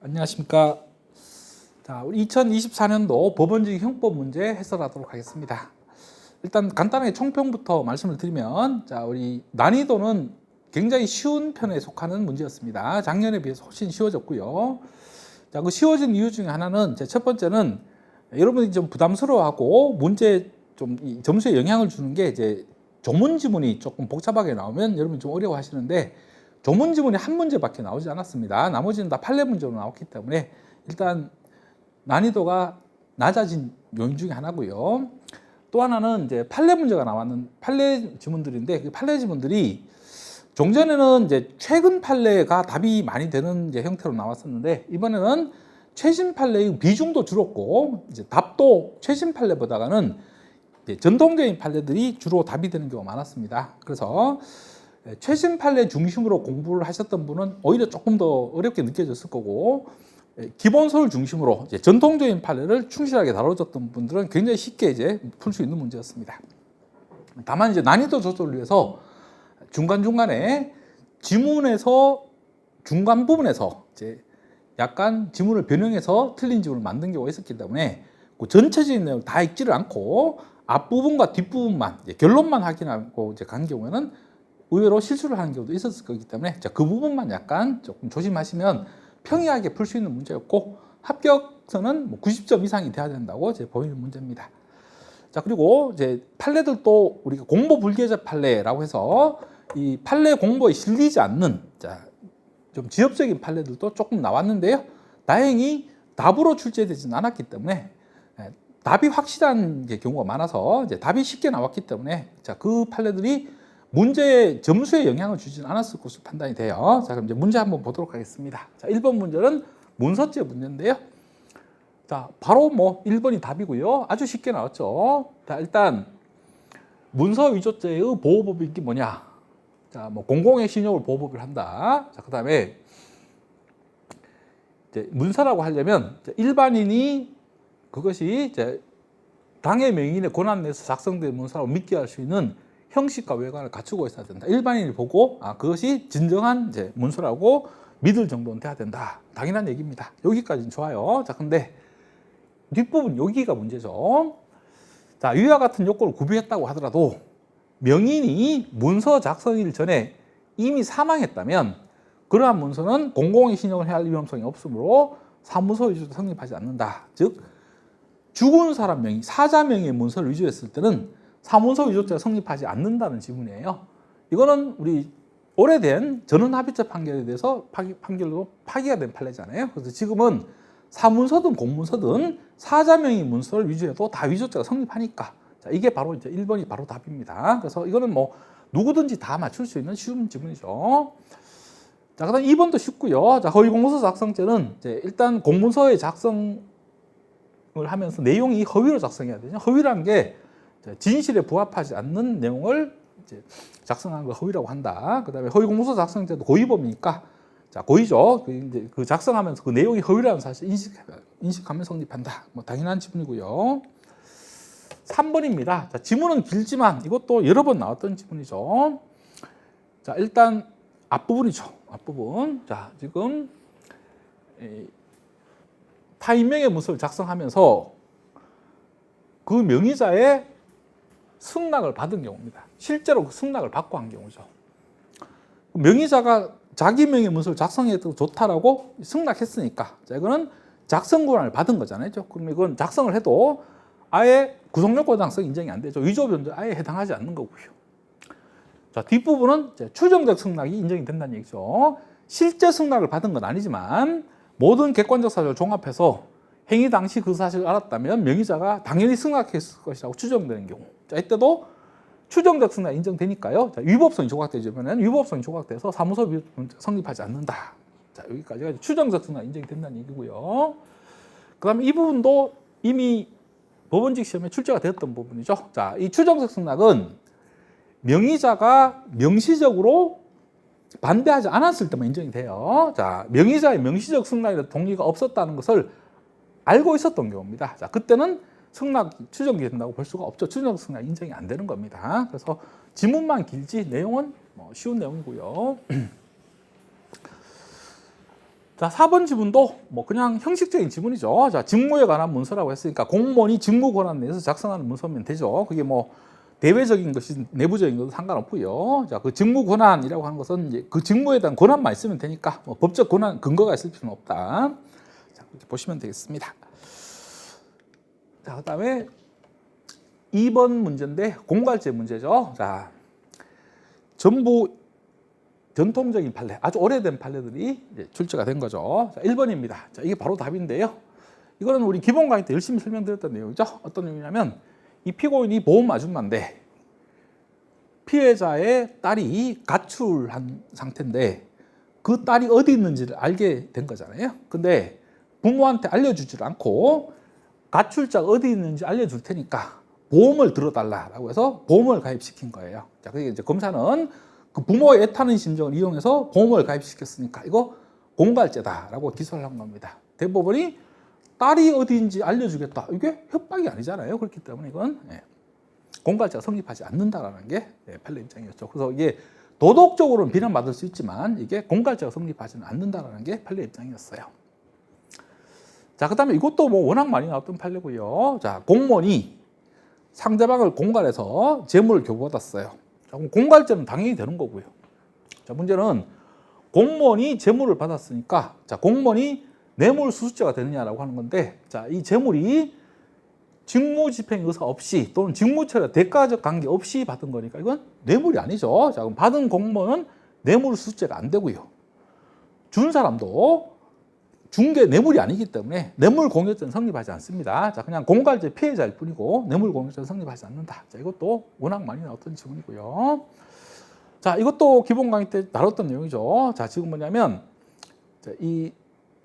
안녕하십니까. 자, 우리 2024년도 법원직 형법 문제 해설하도록 하겠습니다. 일단 간단하게 총평부터 말씀을 드리면, 자, 우리 난이도는 굉장히 쉬운 편에 속하는 문제였습니다. 작년에 비해서 훨씬 쉬워졌고요. 자, 그 쉬워진 이유 중에 하나는, 첫 번째는 여러분이 좀 부담스러워하고 문제 좀 점수에 영향을 주는 게 이제 조문 지문이 조금 복잡하게 나오면 여러분이 좀 어려워하시는데, 조문 지문이 한 문제밖에 나오지 않았습니다. 나머지는 다 판례 문제로 나왔기 때문에 일단 난이도가 낮아진 요인 중에 하나고요. 또 하나는 이제 판례 문제가 나왔는 판례 지문들인데, 그 판례 지문들이 종전에는 이제 최근 판례가 답이 많이 되는 이제 형태로 나왔었는데, 이번에는 최신 판례의 비중도 줄었고, 이제 답도 최신 판례보다는 이제 전통적인 판례들이 주로 답이 되는 경우가 많았습니다. 그래서 최신 판례 중심으로 공부를 하셨던 분은 오히려 조금 더 어렵게 느껴졌을 거고, 기본서를 중심으로 이제 전통적인 판례를 충실하게 다뤄줬던 분들은 굉장히 쉽게 이제 풀 수 있는 문제였습니다. 다만 이제 난이도 조절을 위해서 중간중간에 지문에서 중간 부분에서 이제 약간 지문을 변형해서 틀린 지문을 만든 경우가 있었기 때문에 그 전체적인 내용을 다 읽지를 않고 앞부분과 뒷부분만 결론만 확인하고 이제 간 경우에는 의외로 실수를 하는 경우도 있었을 거기 때문에 그 부분만 약간 조금 조심하시면 평이하게 풀 수 있는 문제였고, 합격선은 뭐 90점 이상이 돼야 된다고 이제 보이는 문제입니다. 자, 그리고 이제 판례들도 우리가 공보 불기재자 판례라고 해서 이 판례 공보에 실리지 않는 좀 지엽적인 판례들도 조금 나왔는데요. 다행히 답으로 출제되지는 않았기 때문에 답이 확실한 경우가 많아서 이제 답이 쉽게 나왔기 때문에 그 판례들이 문제의 점수에 영향을 주지는 않았을 것으로 판단이 돼요. 자, 그럼 이제 문제 한번 보도록 하겠습니다. 자, 1번 문제는 문서제 문제인데요. 자, 바로 뭐 1번이 답이고요. 아주 쉽게 나왔죠. 자, 일단 문서 위조죄의 보호법이 뭐냐? 자, 뭐 공공의 신용을 보호법을 한다. 자, 그다음에 이제 문서라고 하려면 일반인이 그것이 이제 당해 명인의 권한 내에서 작성된 문서라고 믿게 할 수 있는 형식과 외관을 갖추고 있어야 된다. 일반인이 보고 그것이 진정한 이제 문서라고 믿을 정도는 돼야 된다. 당연한 얘기입니다. 여기까지는 좋아요. 자, 근데 뒷부분 여기가 문제죠. 자, 위와 같은 요건을 구비했다고 하더라도 명인이 문서 작성일 전에 이미 사망했다면 그러한 문서는 공공의 신용을 해야 할 위험성이 없으므로 사무소 위조도 성립하지 않는다. 즉 죽은 사람 명의, 사자 명의의 문서를 위조했을 때는 사무소 위조죄가 성립하지 않는다는 지문이에요. 이거는 우리 오래된 전원합의체 판결에 대해서 판결로 파기가 된 판례잖아요. 그래서 지금은 사문서든 공문서든 사자 명의 문서를 위조해도 다 위조죄가 성립하니까, 자, 이게 바로 이제 1번이 바로 답입니다. 그래서 이거는 뭐 누구든지 다 맞출 수 있는 쉬운 지문이죠. 자, 그다음 2번도 쉽고요. 자, 허위 공문서 작성죄는 이제 일단 공문서의 작성을 하면서 내용이 허위로 작성해야 되죠. 허위란 게 진실에 부합하지 않는 내용을 이제 작성하는 걸 허위라고 한다. 그다음에 허위 공문서 작성죄도 고의범이니까, 자, 고의죠. 이제 그 작성하면서 그 내용이 허위라는 사실 인식하면 성립한다. 뭐 당연한 지문이고요. 3번입니다. 자, 지문은 길지만 이것도 여러 번 나왔던 지문이죠. 자, 일단 앞부분이죠. 앞부분. 자, 지금 타인명의 문서를 작성하면서 그 명의자의 승낙을 받은 경우입니다. 실제로 그 승낙을 받고 한 경우죠. 명의자가 자기 명의 문서를 작성해도 좋다라고 승낙했으니까, 자, 이거는 작성 권한을 받은 거잖아요. 그럼 이건 작성을 해도 아예 구속력 고당성 인정이 안 되죠. 위조 변조에 아예 해당하지 않는 거고요. 자, 뒷부분은 추정적 승낙이 인정이 된다는 얘기죠. 실제 승낙을 받은 건 아니지만 모든 객관적 사실을 종합해서 행위 당시 그 사실을 알았다면 명의자가 당연히 승낙했을 것이라고 추정되는 경우, 자, 이때도 추정적 승낙 인정되니까요. 자, 위법성이 조각되면 위법성이 조각돼서 사무소 성립하지 않는다. 자, 여기까지가 추정적 승낙 인정이 된다는 얘기고요. 그다음에 이 부분도 이미 법원직 시험에 출제가 되었던 부분이죠. 자, 이 추정적 승낙은 명의자가 명시적으로 반대하지 않았을 때만 인정이 돼요. 자, 명의자의 명시적 승낙에 동의가 없었다는 것을 알고 있었던 경우입니다. 자, 그때는 승낙 추정이 된다고 볼 수가 없죠. 추정 승낙 인정이 안 되는 겁니다. 그래서 지문만 길지 내용은 쉬운 내용이고요. 자, 4번 지문도 뭐 그냥 형식적인 지문이죠. 자, 직무에 관한 문서라고 했으니까 공무원이 직무 권한 내에서 작성하는 문서면 되죠. 그게 뭐 대외적인 것이 내부적인 것도 상관없고요. 자, 그 직무 권한이라고 하는 것은 이제 그 직무에 대한 권한만 있으면 되니까 뭐 법적 권한 근거가 있을 필요는 없다. 자, 그렇게 보시면 되겠습니다. 자, 그다음에 2번 문제인데 공갈제 문제죠. 자, 전부 전통적인 판례, 아주 오래된 판례들이 이제 출제가 된 거죠. 자, 1번입니다. 자, 이게 바로 답인데요. 이거는 우리 기본 강의 때 열심히 설명드렸던 내용이죠. 어떤 내용이냐면 이 피고인이 보험 아줌마인데 피해자의 딸이 가출한 상태인데 그 딸이 어디 있는지를 알게 된 거잖아요. 근데 부모한테 알려주질 않고 가출자가 어디 있는지 알려줄 테니까 보험을 들어달라라고 해서 보험을 가입시킨 거예요. 자, 그게 이제 검사는 그 부모의 애타는 심정을 이용해서 보험을 가입시켰으니까 이거 공갈죄다라고 기소를 한 겁니다. 대법원이 딸이 어디인지 알려주겠다. 이게 협박이 아니잖아요. 그렇기 때문에 이건 공갈죄가 성립하지 않는다라는 게 판례 입장이었죠. 그래서 이게 도덕적으로는 비난받을 수 있지만 이게 공갈죄가 성립하지는 않는다라는 게 판례 입장이었어요. 자, 그다음에 이것도 뭐 워낙 많이 나왔던 판례고요. 자, 공무원이 상대방을 공갈해서 재물을 교부받았어요. 자, 그럼 공갈죄는 당연히 되는 거고요. 자, 문제는 공무원이 재물을 받았으니까 자, 공무원이 뇌물수수죄가 되느냐라고 하는 건데 자, 이 재물이 직무집행 의사 없이 또는 직무처리 대가적 관계 없이 받은 거니까 이건 뇌물이 아니죠. 자, 그럼 받은 공무원은 뇌물수수죄가 안 되고요. 준 사람도 준 게 뇌물이 아니기 때문에 뇌물공여죄는 성립하지 않습니다. 자, 그냥 공갈죄 피해자일 뿐이고 뇌물공여죄는 성립하지 않는다. 자, 이것도 워낙 많이 나왔던 지문이고요. 자, 이것도 기본 강의 때 다뤘던 내용이죠. 자, 지금 뭐냐면 자, 이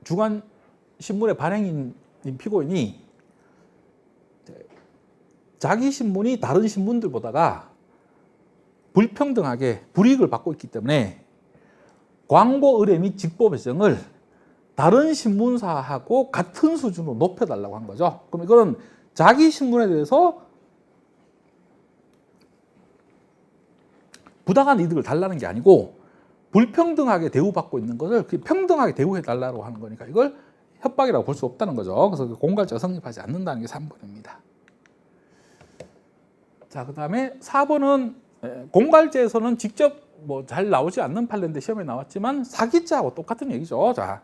주간 신문의 발행인 피고인이 자기 신문이 다른 신문들보다가 불평등하게 불이익을 받고 있기 때문에 광고 의뢰 및 직보 배정을 다른 신문사하고 같은 수준으로 높여달라고 한 거죠. 그럼 이거는 자기 신문에 대해서 부당한 이득을 달라는 게 아니고 불평등하게 대우받고 있는 것을 평등하게 대우해달라고 하는 거니까 이걸 협박이라고 볼 수 없다는 거죠. 그래서 공갈죄가 성립하지 않는다는 게 3번입니다. 자, 그 다음에 4번은 공갈죄에서는 직접 뭐 잘 나오지 않는 판례인데 시험에 나왔지만 사기죄하고 똑같은 얘기죠. 자,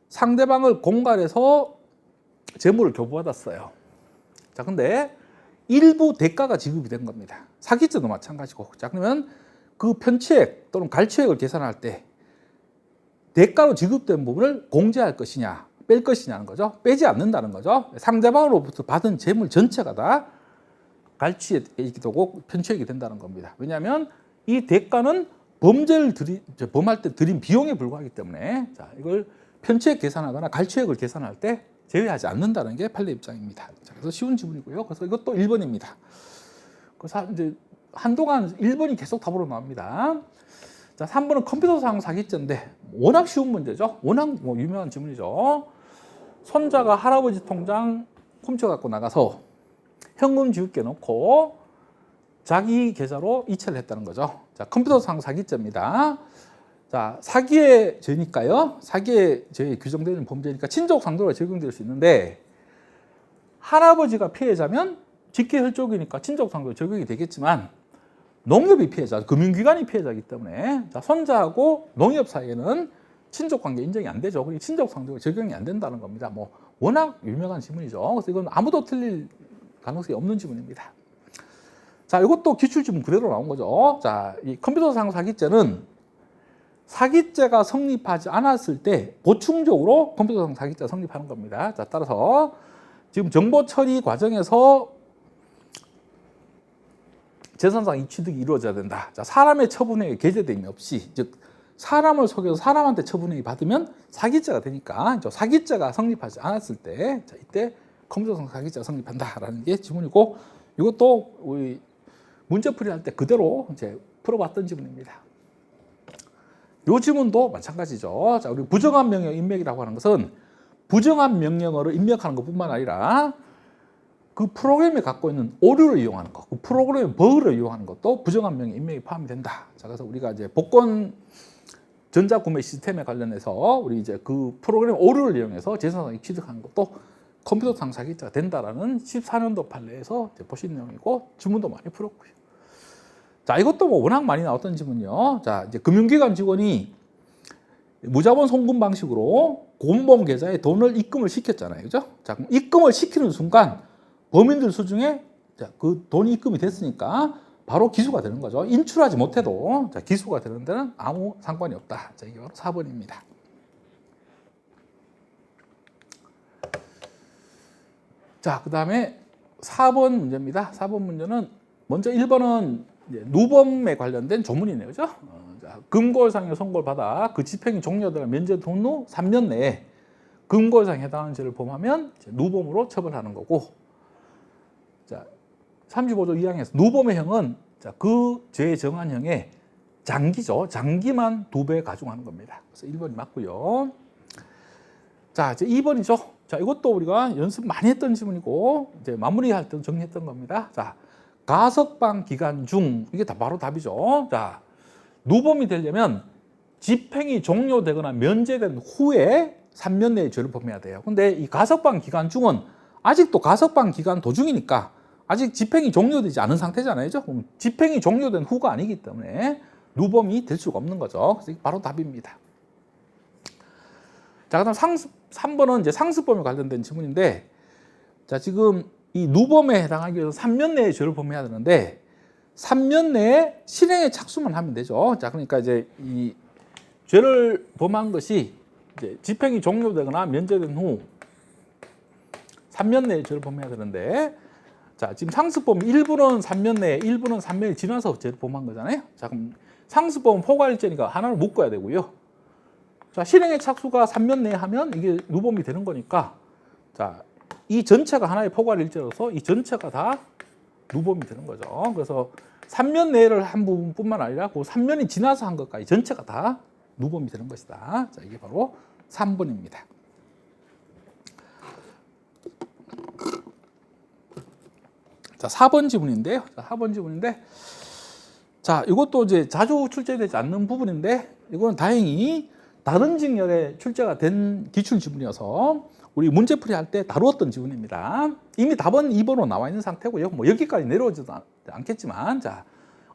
상대방을 공갈해서 재물을 교부받았어요. 자, 근데 일부 대가가 지급이 된 겁니다. 사기죄도 마찬가지고. 자, 그러면 그 편취액 또는 갈취액을 계산할 때 대가로 지급된 부분을 공제할 것이냐, 뺄 것이냐는 거죠. 빼지 않는다는 거죠. 상대방으로부터 받은 재물 전체가 다 갈취액이기도 하고 편취액이 된다는 겁니다. 왜냐하면 이 대가는 범할 때 들인 비용에 불과하기 때문에 자, 이걸 편취액 계산하거나 갈취액을 계산할 때 제외하지 않는다는 게 판례 입장입니다. 자, 그래서 쉬운 지문이고요. 그래서 이것도 1번입니다. 그래서 이제 한동안 1번이 계속 답으로 나옵니다. 자, 3번은 컴퓨터상 사기죄인데 워낙 쉬운 문제죠. 워낙 뭐 유명한 지문이죠. 손자가 할아버지 통장 훔쳐갖고 나가서 현금 지급기에 넣고 자기 계좌로 이체를 했다는 거죠. 자, 컴퓨터상 사기죄입니다. 자, 사기의 죄니까요. 사기의 죄에 규정되는 범죄니까 친족 상도가 적용될 수 있는데 할아버지가 피해자면 직계혈족이니까 친족 상도 적용이 되겠지만 농협이 피해자, 금융기관이 피해자이기 때문에 자, 손자하고 농협 사이에는 친족 관계 인정이 안 되죠. 그리고 친족 상도가 적용이 안 된다는 겁니다. 뭐 워낙 유명한 지문이죠. 그래서 이건 아무도 틀릴 가능성이 없는 지문입니다. 자, 이것도 기출지문 그대로 나온 거죠. 자, 이 컴퓨터상 사기죄는 사기죄가 성립하지 않았을 때 보충적으로 컴퓨터상 사기죄가 성립하는 겁니다. 자, 따라서 지금 정보 처리 과정에서 재산상 이취득이 이루어져야 된다. 자, 사람의 처분행위 계제됨이 없이, 즉 사람을 속여서 사람한테 처분행위 받으면 사기죄가 되니까 사기죄가 성립하지 않았을 때, 자, 이때 컴퓨터상 사기죄가 성립한다라는 게 지문이고, 이것도 우리 문제풀이 할 때 그대로 이제 풀어봤던 지문입니다. 이 지문도 마찬가지죠. 자, 우리 부정한 명령 인맥이라고 하는 것은 부정한 명령어를 입력하는 것뿐만 아니라 그 프로그램이 갖고 있는 오류를 이용하는 것, 그 프로그램의 버그를 이용하는 것도 부정한 명령 인맥이 포함이 된다. 자, 그래서 우리가 이제 복권 전자구매 시스템에 관련해서 우리 이제 그 프로그램 오류를 이용해서 재산상이 취득하는 것도 컴퓨터상 사기죄가 된다라는 14년도 판례에서 보신 내용이고 질문도 많이 풀었고요. 자, 이것도 뭐 워낙 많이 나왔던 질문이요. 자, 이제 금융기관 직원이 무자본 송금 방식으로 공범 계좌에 돈을 입금을 시켰잖아요, 그죠? 자, 그럼 입금을 시키는 순간 범인들 수중에 그 돈이 입금이 됐으니까 바로 기소가 되는 거죠. 인출하지 못해도 기소가 되는 데는 아무 상관이 없다. 자, 이게 바로 4번입니다. 자, 그 다음에 4번 문제입니다. 4번 문제는 먼저 1번은 누범에 관련된 조문이네요. 그죠? 금고상의 선고를 받아 그 집행이 종료되는 면제된 후 3년 내에 금고상에 해당하는 죄를 범하면 누범으로 처벌하는 거고, 자, 35조 2항에서 누범의 형은 그 죄에 정한 형의 장기죠. 장기만 2배 가중하는 겁니다. 그래서 1번이 맞고요. 자, 이제 2번이죠. 자, 이것도 우리가 연습 많이 했던 지문이고 이제 마무리할 때 정리했던 겁니다. 자, 가석방 기간 중 이게 다 바로 답이죠. 자, 누범이 되려면 집행이 종료되거나 면제된 후에 3년 내에 죄를 범해야 돼요. 근데 이 가석방 기간 중은 아직도 가석방 기간 도중이니까 아직 집행이 종료되지 않은 상태잖아요. 그럼 집행이 종료된 후가 아니기 때문에 누범이 될 수가 없는 거죠. 그래서 이게 바로 답입니다. 자, 그다음 3번은 이제 상습범에 관련된 지문인데, 자, 지금 이 누범에 해당하기 위해서 3년 내에 죄를 범해야 되는데 3년 내에 실행에 착수만 하면 되죠. 자, 그러니까 이제 이 죄를 범한 것이 이제 집행이 종료되거나 면제된 후 3년 내에 죄를 범해야 되는데, 자, 지금 상습범 일부는 3년 내에, 일부는 3년이 지나서 죄를 범한 거잖아요. 자, 그럼 상습범은 포괄일죄니까 하나를 묶어야 되고요. 자, 실행의 착수가 3년 내에 하면 이게 누범이 되는 거니까, 자, 이 전체가 하나의 포괄일죄로서 이 전체가 다 누범이 되는 거죠. 그래서 3년 내를 한 부분뿐만 아니라 그 3년이 지나서 한 것까지 전체가 다 누범이 되는 것이다. 자, 이게 바로 3번입니다. 자, 4번 지문인데요. 자, 4번 지문인데, 자, 이것도 이제 자주 출제되지 않는 부분인데, 이거는 다행히 다른 직렬에 출제가 된 기출 지문이어서 우리 문제풀이 할 때 다루었던 지문입니다. 이미 답은 2번으로 나와 있는 상태고요. 뭐 여기까지 내려오지도 않겠지만, 자,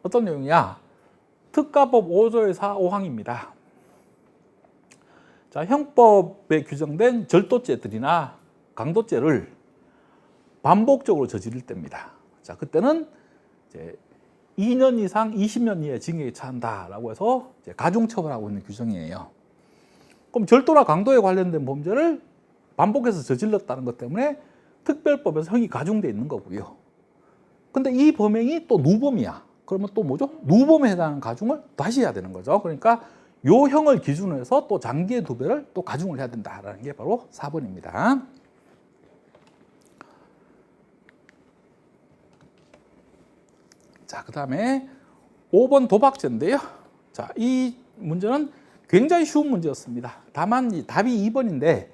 어떤 내용이야? 특가법 5조의 4, 5항입니다. 자, 형법에 규정된 절도죄들이나 강도죄를 반복적으로 저지를 때입니다. 자, 그때는 이제 2년 이상 20년 이하의 징역에 처한다라고 해서 이제 가중처벌하고 있는 규정이에요. 그럼 절도나 강도에 관련된 범죄를 반복해서 저질렀다는 것 때문에 특별법에서 형이 가중돼 있는 거고요. 근데 이 범행이 또 누범이야. 그러면 또 뭐죠? 누범에 해당하는 가중을 다시 해야 되는 거죠. 그러니까 요 형을 기준으로 해서 또 장기의 2배를 또 가중을 해야 된다라는 게 바로 4번입니다. 자, 그 다음에 5번 도박죄인데요. 자, 이 문제는 굉장히 쉬운 문제였습니다. 다만 이 답이 2번인데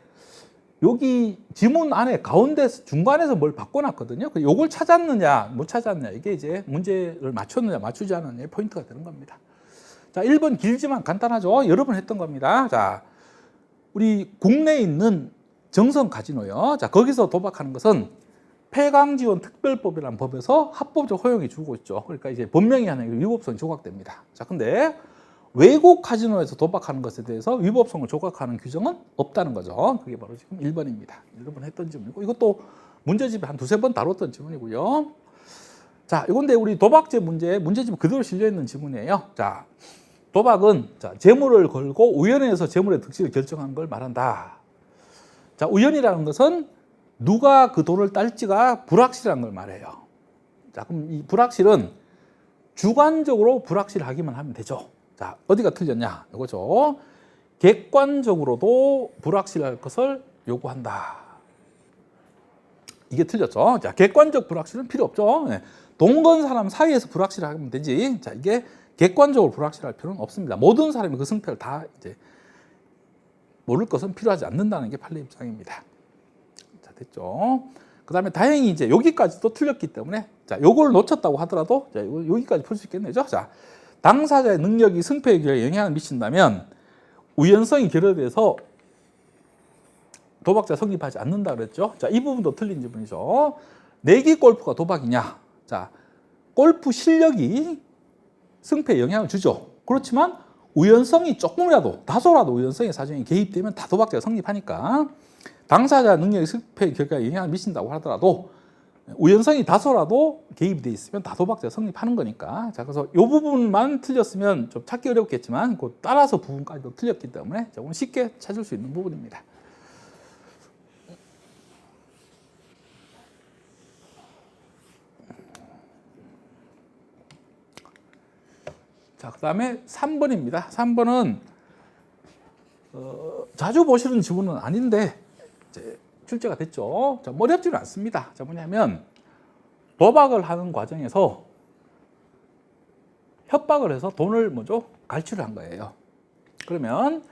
여기 지문 안에 가운데 중간에서 뭘 바꿔놨거든요. 요걸 찾았느냐 못 찾았느냐 이게 이제 문제를 맞췄느냐 맞추지 않았느냐의 포인트가 되는 겁니다. 자, 1번 길지만 간단하죠. 여러 번 했던 겁니다. 자, 우리 국내에 있는 정성 카지노요. 자, 거기서 도박하는 것은 폐강지원 특별법이라는 법에서 합법적 허용이 주고 있죠. 그러니까 이제 법령이 하는 위법성이 조각됩니다. 자, 근데 외국 카지노에서 도박하는 것에 대해서 위법성을 조각하는 규정은 없다는 거죠. 그게 바로 지금 1번입니다. 여러 번 했던 질문이고, 이것도 문제집에 한 2-3번 다뤘던 질문이고요. 자, 이건데 우리 도박죄 문제집에 그대로 실려있는 질문이에요. 자, 도박은 자, 재물을 걸고 우연에서 재물의 득실을 결정하는 걸 말한다. 자, 우연이라는 것은 누가 그 돈을 딸지가 불확실한 걸 말해요. 자, 그럼 이 불확실은 주관적으로 불확실하기만 하면 되죠. 자, 어디가 틀렸냐? 이거죠. 객관적으로도 불확실할 것을 요구한다. 이게 틀렸죠. 자, 객관적 불확실은 필요 없죠. 네. 돈 건 사람 사이에서 불확실하면 되지. 자, 이게 객관적으로 불확실할 필요는 없습니다. 모든 사람이 그 승패를 다 이제 모를 것은 필요하지 않는다는 게 판례 입장입니다. 자, 됐죠. 그 다음에 다행히 이제 여기까지도 틀렸기 때문에 자, 요걸 놓쳤다고 하더라도 자, 여기까지 풀 수 있겠네요. 자, 당사자의 능력이 승패에 영향을 미친다면 우연성이 결여돼서 도박죄 성립하지 않는다 그랬죠. 자, 이 부분도 틀린 지문이죠. 내기 골프가 도박이냐? 자, 골프 실력이 승패에 영향을 주죠. 그렇지만 우연성이 조금이라도 다소라도 우연성의 사정이 개입되면 다 도박죄가 성립하니까 당사자 능력의 승패 결과에 영향을 미친다고 하더라도 우연성이 다소라도 개입이 돼 있으면 다 도박죄가 성립하는 거니까. 자, 그래서 이 부분만 틀렸으면 좀 찾기 어렵겠지만 그 따라서 부분까지도 틀렸기 때문에 조금 쉽게 찾을 수 있는 부분입니다. 자, 그 다음에 3번입니다. 3번은 자주 보시는 지문은 아닌데 이제 출제가 됐죠. 자, 어렵지는 않습니다. 자, 뭐냐면 도박을 하는 과정에서 협박을 해서 돈을 뭐죠? 갈취를 한 거예요. 그러면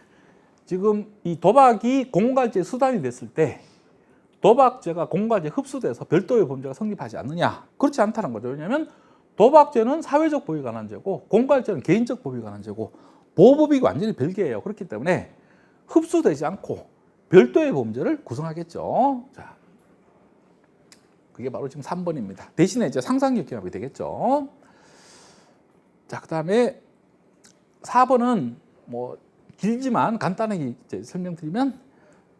지금 이 도박이 공갈죄 수단이 됐을 때 도박죄가 공갈죄에 흡수돼서 별도의 범죄가 성립하지 않느냐? 그렇지 않다는 거죠. 왜냐하면 도박죄는 사회적 보호에 관한 죄고 공갈죄는 개인적 보호에 관한 죄고 보호법이 완전히 별개예요. 그렇기 때문에 흡수되지 않고 별도의 범죄를 구성하겠죠. 자, 그게 바로 지금 3번입니다. 대신에 이제 상상력 경험이 되겠죠. 자, 그다음에 4번은 뭐 길지만 간단하게 이제 설명드리면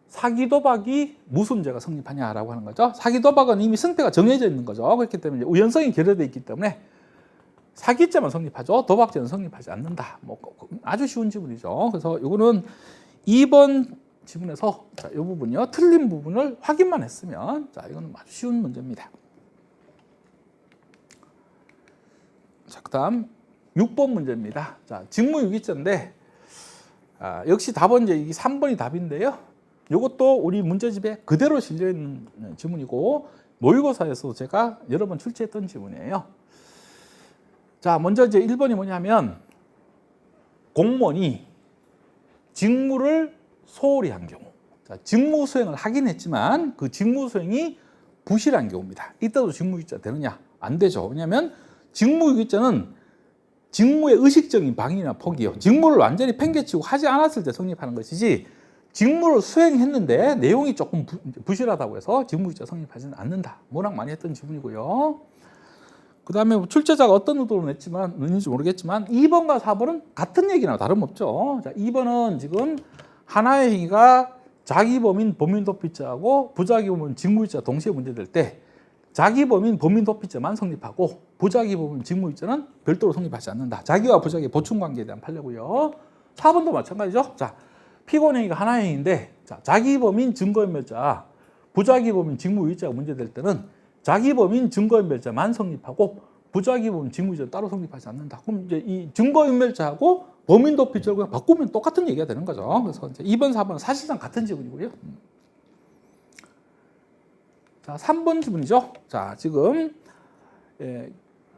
사기 도박이 무슨 죄가 성립하냐라고 하는 거죠. 사기 도박은 이미 승패가 정해져 있는 거죠. 그렇기 때문에 우연성이 결여되어 있기 때문에 사기죄만 성립하죠. 도박죄는 성립하지 않는다. 뭐 아주 쉬운 지문이죠. 그래서 이거는 2번 지문에서 자, 이 부분이요. 틀린 부분을 확인만 했으면 자, 이거는 아주 쉬운 문제입니다. 자, 그다음 6번 문제입니다. 자, 직무유기죄인데 역시 답은 이제 이 3번이 답인데요. 이것도 우리 문제집에 그대로 실려 있는 지문이고 모의고사에서도 제가 여러 번 출제했던 지문이에요. 자, 먼저 이제 1번이 뭐냐면 공무원이 직무를 소홀히 한 경우. 자, 직무 수행을 하긴 했지만 그 직무 수행이 부실한 경우입니다. 이때도 직무유기죄가 되느냐? 안 되죠. 왜냐하면 직무유기죄는 직무의 의식적인 방해나 포기요. 직무를 완전히 팽개치고 하지 않았을 때 성립하는 것이지 직무를 수행했는데 내용이 조금 부실하다고 해서 직무유기죄가 성립하지는 않는다. 워낙 많이 했던 지문이고요. 그 다음에 출제자가 어떤 의도로 냈는지 모르겠지만 2번과 4번은 같은 얘기나 다름없죠. 자, 2번은 지금 하나의 행위가 자기범인 범인도피죄하고 부자기범인 직무유기죄가 동시에 문제될 때 자기범인 범인도피죄만 성립하고 부자기범인 직무유기죄는 별도로 성립하지 않는다. 자기와 부자기의 보충관계에 대한 판례고요. 4번도 마찬가지죠. 자, 피고행위가 하나의 행위인데 자기범인 증거인멸자, 부자기범인 직무유기죄가 문제될 때는 자기범인 증거인멸자만 성립하고 부자기범인 직무유기죄는 따로 성립하지 않는다. 그럼 이제 이 증거인멸자하고 범인도피죄를 그냥 바꾸면 똑같은 얘기가 되는 거죠. 그래서 이제 2번, 4번은 사실상 같은 지문이고요. 자, 3번 지문이죠. 자, 지금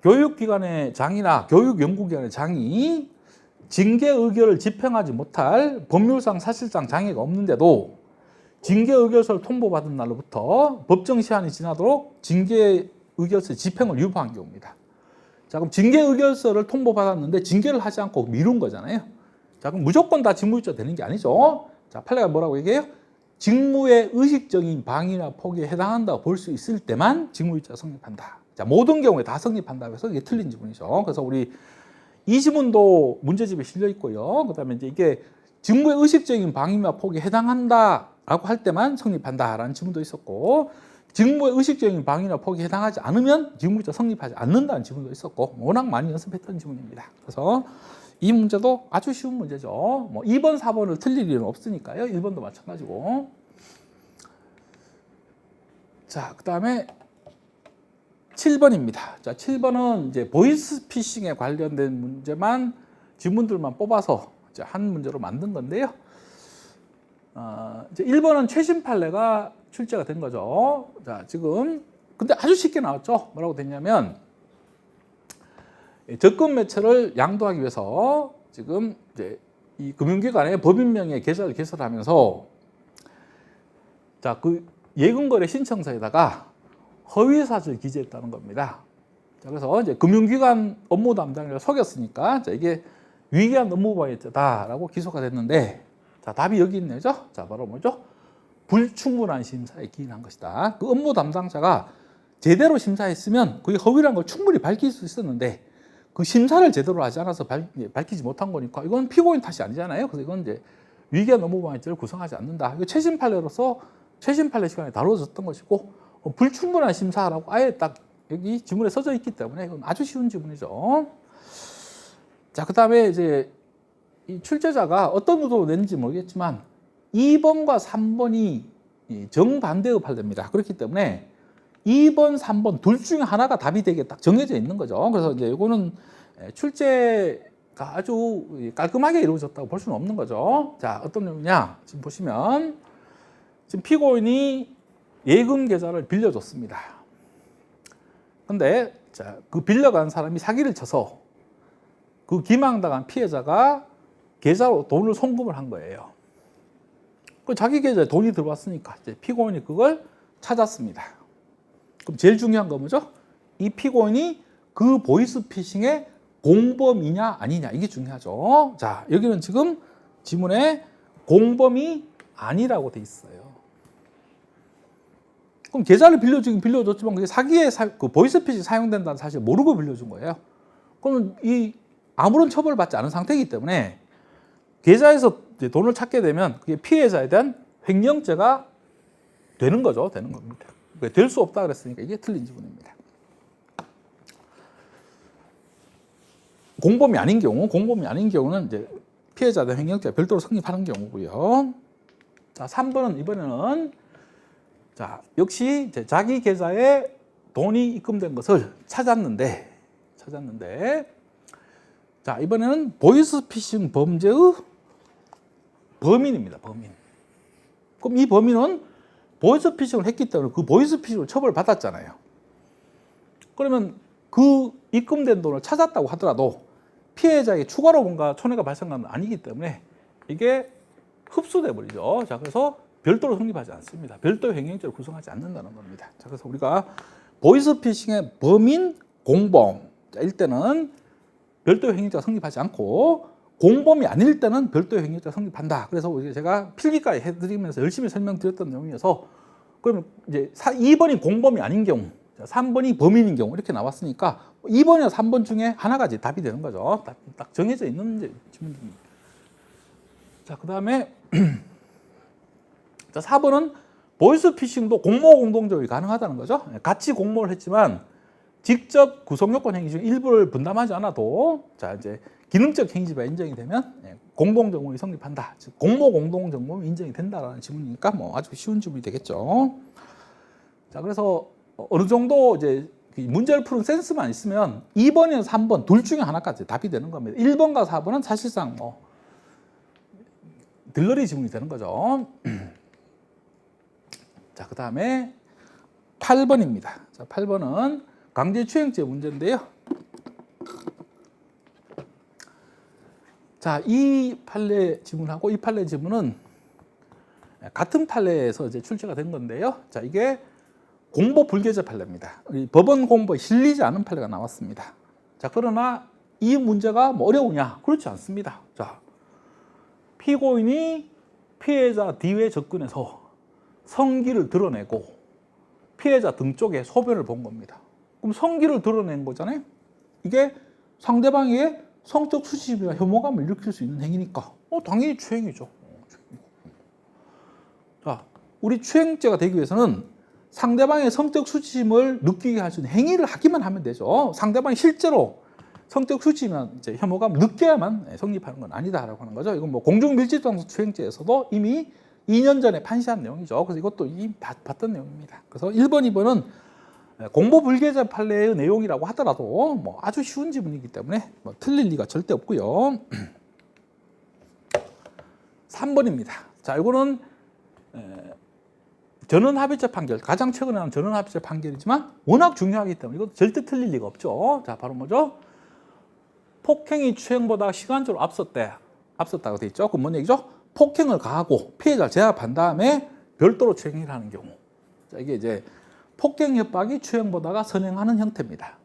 교육기관의 장이나 교육연구기관의 장이 징계 의결을 집행하지 못할 법률상 사실상 장애가 없는데도 징계 의결서를 통보받은 날로부터 법정 시한이 지나도록 징계 의결서 집행을 유보한 경우입니다. 자, 그럼 징계 의결서를 통보받았는데 징계를 하지 않고 미룬 거잖아요. 자, 그럼 무조건 다 직무유기죄가 되는 게 아니죠. 자, 판례가 뭐라고 얘기해요? 직무의 의식적인 방해나 포기에 해당한다고 볼 수 있을 때만 직무유기죄가 성립한다. 자, 모든 경우에 다 성립한다고 해서 이게 틀린 지문이죠. 그래서 우리 이 지문도 문제집에 실려 있고요. 그다음에 이제 이게 직무의 의식적인 방해나 포기에 해당한다라고 할 때만 성립한다라는 지문도 있었고, 직무의 의식적인 방해나 포기에 해당하지 않으면 직무유기죄가 성립하지 않는다는 지문도 있었고, 워낙 많이 연습했던 지문입니다. 그래서 이 문제도 아주 쉬운 문제죠. 뭐 2번, 4번을 틀릴 일은 없으니까요. 1번도 마찬가지고. 자, 그다음에 7번입니다. 자, 7번은 이제 보이스피싱에 관련된 문제만 지문들만 뽑아서 이제 한 문제로 만든 건데요. 이제 1번은 최신 판례가 출제가 된 거죠. 자, 지금 근데 아주 쉽게 나왔죠. 뭐라고 됐냐면 적금 매체를 양도하기 위해서 지금 이제 이 금융기관의 법인명의 계좌를 개설하면서 자, 그 예금거래 신청서에다가 허위사실 기재했다는 겁니다. 자, 그래서 이제 금융기관 업무 담당자를 속였으니까 자, 이게 위계한 업무방해죄다라고 기소가 됐는데, 자, 답이 여기 있네요. 자, 바로 뭐죠? 불충분한 심사에 기인한 것이다. 그 업무 담당자가 제대로 심사했으면 그게 허위라는 걸 충분히 밝힐 수 있었는데 그 심사를 제대로 하지 않아서 밝히지 못한 거니까 이건 피고인 탓이 아니잖아요. 그래서 이건 이제 위계한 업무방해죄를 구성하지 않는다. 이거 최신 판례로서 최신 판례 시간에 다루어졌던 것이고 불충분한 심사라고 아예 딱 여기 지문에 써져 있기 때문에 이건 아주 쉬운 지문이죠. 자, 그 다음에 이제 이 출제자가 어떤 의도로 냈는지 모르겠지만 2번과 3번이 정반대의 판례입니다. 그렇기 때문에 2번, 3번 둘 중에 하나가 답이 되게 딱 정해져 있는 거죠. 그래서 이제 이거는 출제가 아주 깔끔하게 이루어졌다고 볼 수는 없는 거죠. 자, 어떤 내용이냐? 지금 보시면 지금 피고인이 예금 계좌를 빌려줬습니다. 근데 자, 그 빌려간 사람이 사기를 쳐서 그 기망당한 피해자가 계좌로 돈을 송금을 한 거예요. 그 자기 계좌에 돈이 들어왔으니까 이제 피고인이 그걸 찾았습니다. 그럼 제일 중요한 건 뭐죠? 이 피고인이 그 보이스피싱의 공범이냐 아니냐 이게 중요하죠. 자, 여기는 지금 지문에 공범이 아니라고 돼 있어요. 그럼 계좌를 빌려주긴 빌려줬지만 그게 사기에 그 보이스피싱 사용된다는 사실 모르고 빌려준 거예요. 그러면 이 아무런 처벌을 받지 않은 상태이기 때문에 계좌에서 돈을 찾게 되면 그게 피해자에 대한 횡령죄가 되는 거죠. 되는 겁니다. 될 수 없다 그랬으니까 이게 틀린 지문입니다. 공범이 아닌 경우는 이제 피해자에 대한 횡령죄가 별도로 성립하는 경우고요. 자, 3번은 이번에는 자, 역시 이제 자기 계좌에 돈이 입금된 것을 찾았는데 자, 이번에는 보이스피싱 범죄의 범인입니다. 범인. 그럼 이 범인은 보이스피싱을 했기 때문에 그 보이스피싱으로 처벌받았잖아요. 그러면 그 입금된 돈을 찾았다고 하더라도 피해자에게 추가로 뭔가 손해가 발생한 건 아니기 때문에 이게 흡수돼 버리죠. 자, 그래서 별도로 성립하지 않습니다. 별도의 횡령죄를 구성하지 않는다는 겁니다. 자, 그래서 우리가 보이스피싱의 범인, 공범 일 때는 별도의 횡령죄가 성립하지 않고 공범이 아닐 때는 별도의 횡령죄가 성립한다. 그래서 제가 필기까지 해드리면서 열심히 설명드렸던 내용이어서 그러면 이제 2번이 공범이 아닌 경우, 3번이 범인인 경우 이렇게 나왔으니까 2번이나 3번 중에 하나가 이제 답이 되는 거죠. 딱 정해져 있는 질문입니다. 자, 그 다음에 자, 4번은 보이스피싱도 공모 공동적이 가능하다는 거죠. 같이 공모를 했지만 직접 구성요건 행위 중 일부를 분담하지 않아도 자, 이제 기능적 행위지가 인정이 되면 공동정범이 성립한다. 즉 공모 공동정범이 인정이 된다라는 지문이니까 뭐 아주 쉬운 지문이 되겠죠. 자, 그래서 어느 정도 이제 문제를 푸는 센스만 있으면 2번이나 3번 둘 중에 하나까지 답이 되는 겁니다. 1번과 4번은 사실상 뭐 들러리 지문이 되는 거죠. 자, 그 다음에 8번입니다. 자, 8번은 강제추행죄 문제인데요. 자, 이 판례 지문하고 이 판례 지문은 같은 판례에서 이제 출제가 된 건데요. 자, 이게 공보 불개죄 판례입니다. 법원 공보에 실리지 않은 판례가 나왔습니다. 자, 그러나 이 문제가 뭐 어려우냐? 그렇지 않습니다. 자, 피고인이 피해자 D에 접근해서 성기를 드러내고 피해자 등 쪽에 소변을 본 겁니다. 그럼 성기를 드러낸 거잖아요. 이게 상대방에게 성적 수치심이나 혐오감을 일으킬 수 있는 행위니까 당연히 추행이죠. 자, 우리 추행죄가 되기 위해서는 상대방의 성적 수치심을 느끼게 할 수 있는 행위를 하기만 하면 되죠. 상대방이 실제로 성적 수치나 이제 혐오감을 느껴야만 성립하는 건 아니다라고 하는 거죠. 이건 뭐 공중밀집장소 추행죄에서도 이미 2년 전에 판시한 내용이죠. 그래서 이것도 이미 봤던 내용입니다. 그래서 1번, 2번은 공보 불개죄 판례의 내용이라고 하더라도 뭐 아주 쉬운 지문이기 때문에 뭐 틀릴 리가 절대 없고요. 3번입니다. 자, 이거는 전원합의체 판결, 가장 최근에 나온 전원합의체 판결이지만 워낙 중요하기 때문에 이것도 절대 틀릴 리가 없죠. 자, 바로 뭐죠? 폭행이 추행보다 시간적으로 앞섰다고 돼 있죠. 그럼 뭔 얘기죠? 폭행을 가하고 피해자를 제압한 다음에 별도로 추행을 하는 경우. 자, 이게 이제 폭행 협박이 추행보다가 선행하는 형태입니다.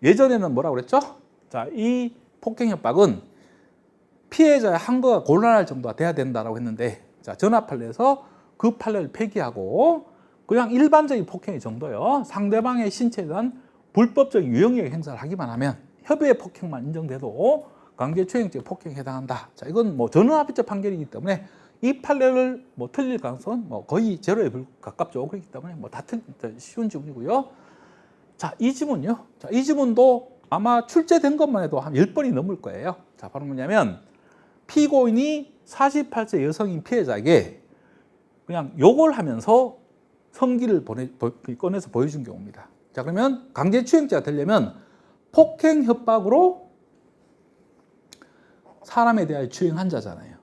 예전에는 뭐라고 그랬죠? 자, 이 폭행 협박은 피해자의 항거가 곤란할 정도가 돼야 된다라고 했는데, 자, 전화 판례에서 그 판례를 폐기하고 그냥 일반적인 폭행의 정도요. 상대방의 신체에 대한 불법적인 유형력 행사를 하기만 하면 협의의 폭행만 인정돼도 강제추행죄 폭행에 해당한다. 자, 이건 뭐 전원합의적 판결이기 때문에 이 판례를 뭐 틀릴 가능성은 뭐 거의 제로에 가깝죠. 그렇기 때문에 뭐 다 쉬운 지문이고요. 자, 이 지문요. 자, 이 지문도 아마 출제된 것만 해도 한 10번이 넘을 거예요. 자, 바로 뭐냐면 피고인이 48세 여성인 피해자에게 그냥 욕을 하면서 성기를 꺼내서 보여준 경우입니다. 자, 그러면 강제추행죄가 되려면 폭행 협박으로 사람에 대하여 추행한 자잖아요.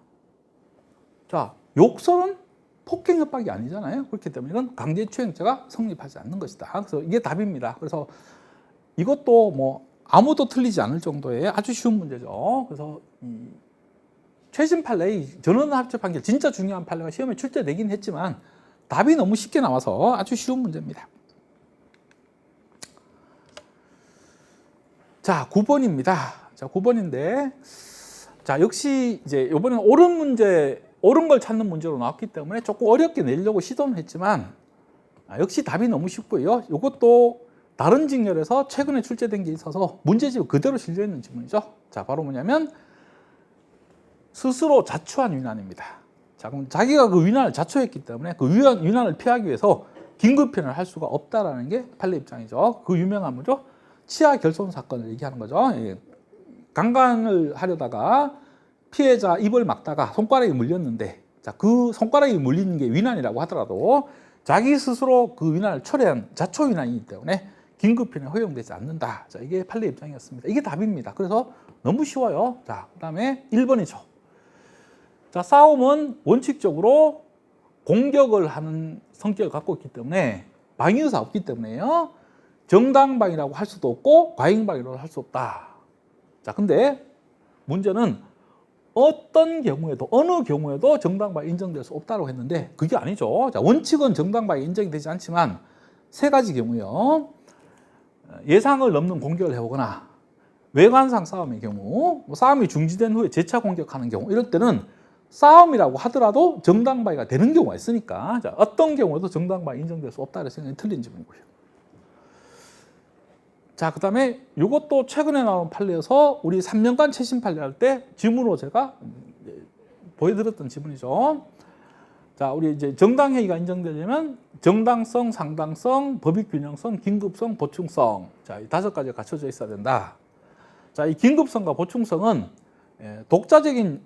자, 욕설은 폭행 협박이 아니잖아요. 그렇기 때문에 이건 강제추행죄가 성립하지 않는 것이다. 그래서 이게 답입니다. 그래서 이것도 뭐 아무도 틀리지 않을 정도의 아주 쉬운 문제죠. 그래서 최신 판례, 전원합의적 판결, 진짜 중요한 판례가 시험에 출제되긴 했지만 답이 너무 쉽게 나와서 아주 쉬운 문제입니다. 자, 9번입니다. 자, 9번인데, 자, 역시 이제 이번에는 옳은 문제, 옳은 걸 찾는 문제로 나왔기 때문에 조금 어렵게 내려고 시도는 했지만, 역시 답이 너무 쉽고요. 이것도 다른 직렬에서 최근에 출제된 게 있어서 문제집 그대로 실려 있는 질문이죠. 자, 바로 뭐냐면 스스로 자초한 위난입니다. 자, 그럼 자기가 그 위난을 자초했기 때문에 그 위난을 피하기 위해서 긴급 표현을 할 수가 없다라는 게 판례 입장이죠. 그 유명한 뭐죠? 치아 결손 사건을 얘기하는 거죠. 강간을 하려다가 피해자 입을 막다가 손가락이 물렸는데, 자, 그 손가락이 물리는 게 위난이라고 하더라도 자기 스스로 그 위난을 초래한 자초 위난이기 때문에 긴급 표현이 허용되지 않는다. 자, 이게 판례 입장이었습니다. 이게 답입니다. 그래서 너무 쉬워요. 자, 그다음에 1번이죠. 자, 싸움은 원칙적으로 공격을 하는 성격을 갖고 있기 때문에 방위의사 없기 때문에요. 정당방위라고 할 수도 없고 과잉방위라고 할 수 없다. 자, 근데 문제는 어떤 경우에도 어느 경우에도 정당방위 인정될 수 없다고 했는데 그게 아니죠. 자, 원칙은 정당방위 인정이 되지 않지만 세 가지 경우요. 예상을 넘는 공격을 해오거나 외관상 싸움의 경우, 싸움이 중지된 후에 재차 공격하는 경우, 이럴 때는 싸움이라고 하더라도 정당방위가 되는 경우가 있으니까, 자, 어떤 경우에도 정당방위 인정될 수 없다는 생각이 틀린 질문이고요. 자, 그 다음에 이것도 최근에 나온 판례여서 우리 3년간 최신 판례 할 때 지문으로 제가 보여드렸던 지문이죠. 자, 우리 이제 정당행위가 인정되려면 정당성, 상당성, 법익균형성, 긴급성, 보충성. 자, 이 5가지가 갖춰져 있어야 된다. 자, 이 긴급성과 보충성은 독자적인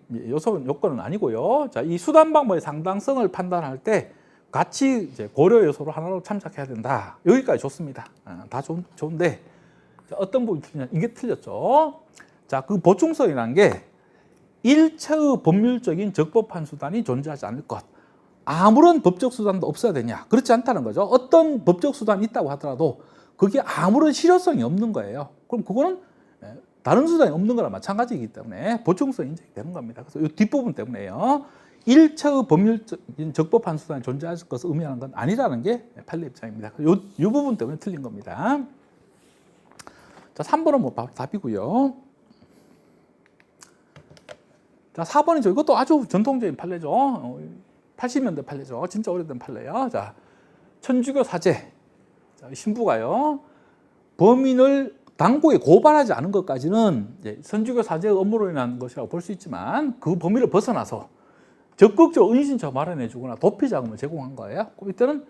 요건은 아니고요. 자, 이 수단 방법의 상당성을 판단할 때 같이 이제 고려 요소로 하나로 참작해야 된다. 여기까지 좋습니다. 다 좋은데, 자, 어떤 부분이 틀리냐? 이게 틀렸죠. 자, 그 보충성이라는 게 일체의 법률적인 적법한 수단이 존재하지 않을 것. 아무런 법적 수단도 없어야 되냐? 그렇지 않다는 거죠. 어떤 법적 수단이 있다고 하더라도 그게 아무런 실효성이 없는 거예요. 그럼 그거는 다른 수단이 없는 거랑 마찬가지이기 때문에 보충성 인정이 되는 겁니다. 그래서 이 뒷부분 때문에요. 일체의 법률적인 적법한 수단이 존재할 것을 의미하는 건 아니라는 게 판례 입장입니다. 이 부분 때문에 틀린 겁니다. 자, 3번은 뭐 답이고요. 자, 4번이죠. 이것도 아주 전통적인 판례죠. 80년대 판례죠. 진짜 오래된 판례예요. 자, 천주교 사제. 자, 신부가요. 범인을 당국에 고발하지 않은 것까지는 이제 천주교 사제의 업무로 인한 것이라고 볼 수 있지만 그 범위를 벗어나서 적극적으로 은신처 마련해 주거나 도피 자금을 제공한 거예요. 이때는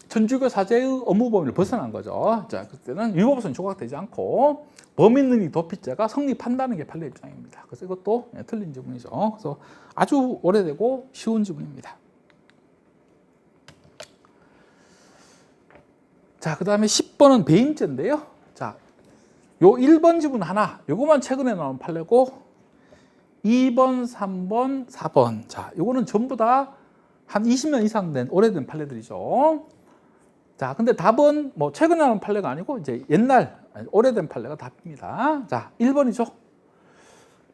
천주교 사제의 업무 범위를 벗어난 거죠. 자, 그때는 위법성이 조각되지 않고 범인 능력 도피죄가 성립한다는 게 판례 입장입니다. 그래서 이것도 틀린 지문이죠. 그래서 아주 오래되고 쉬운 지문입니다. 자, 그 다음에 10번은 배임죄인데요. 자, 요 1번 지문 하나, 요거만 최근에 나온 판례고 2번, 3번, 4번. 자, 요거는 전부 다 한 20년 이상 된 오래된 판례들이죠. 자, 근데 답은 뭐 최근에 나온 판례가 아니고 이제 옛날 오래된 판례가 답입니다. 자, 1번이죠.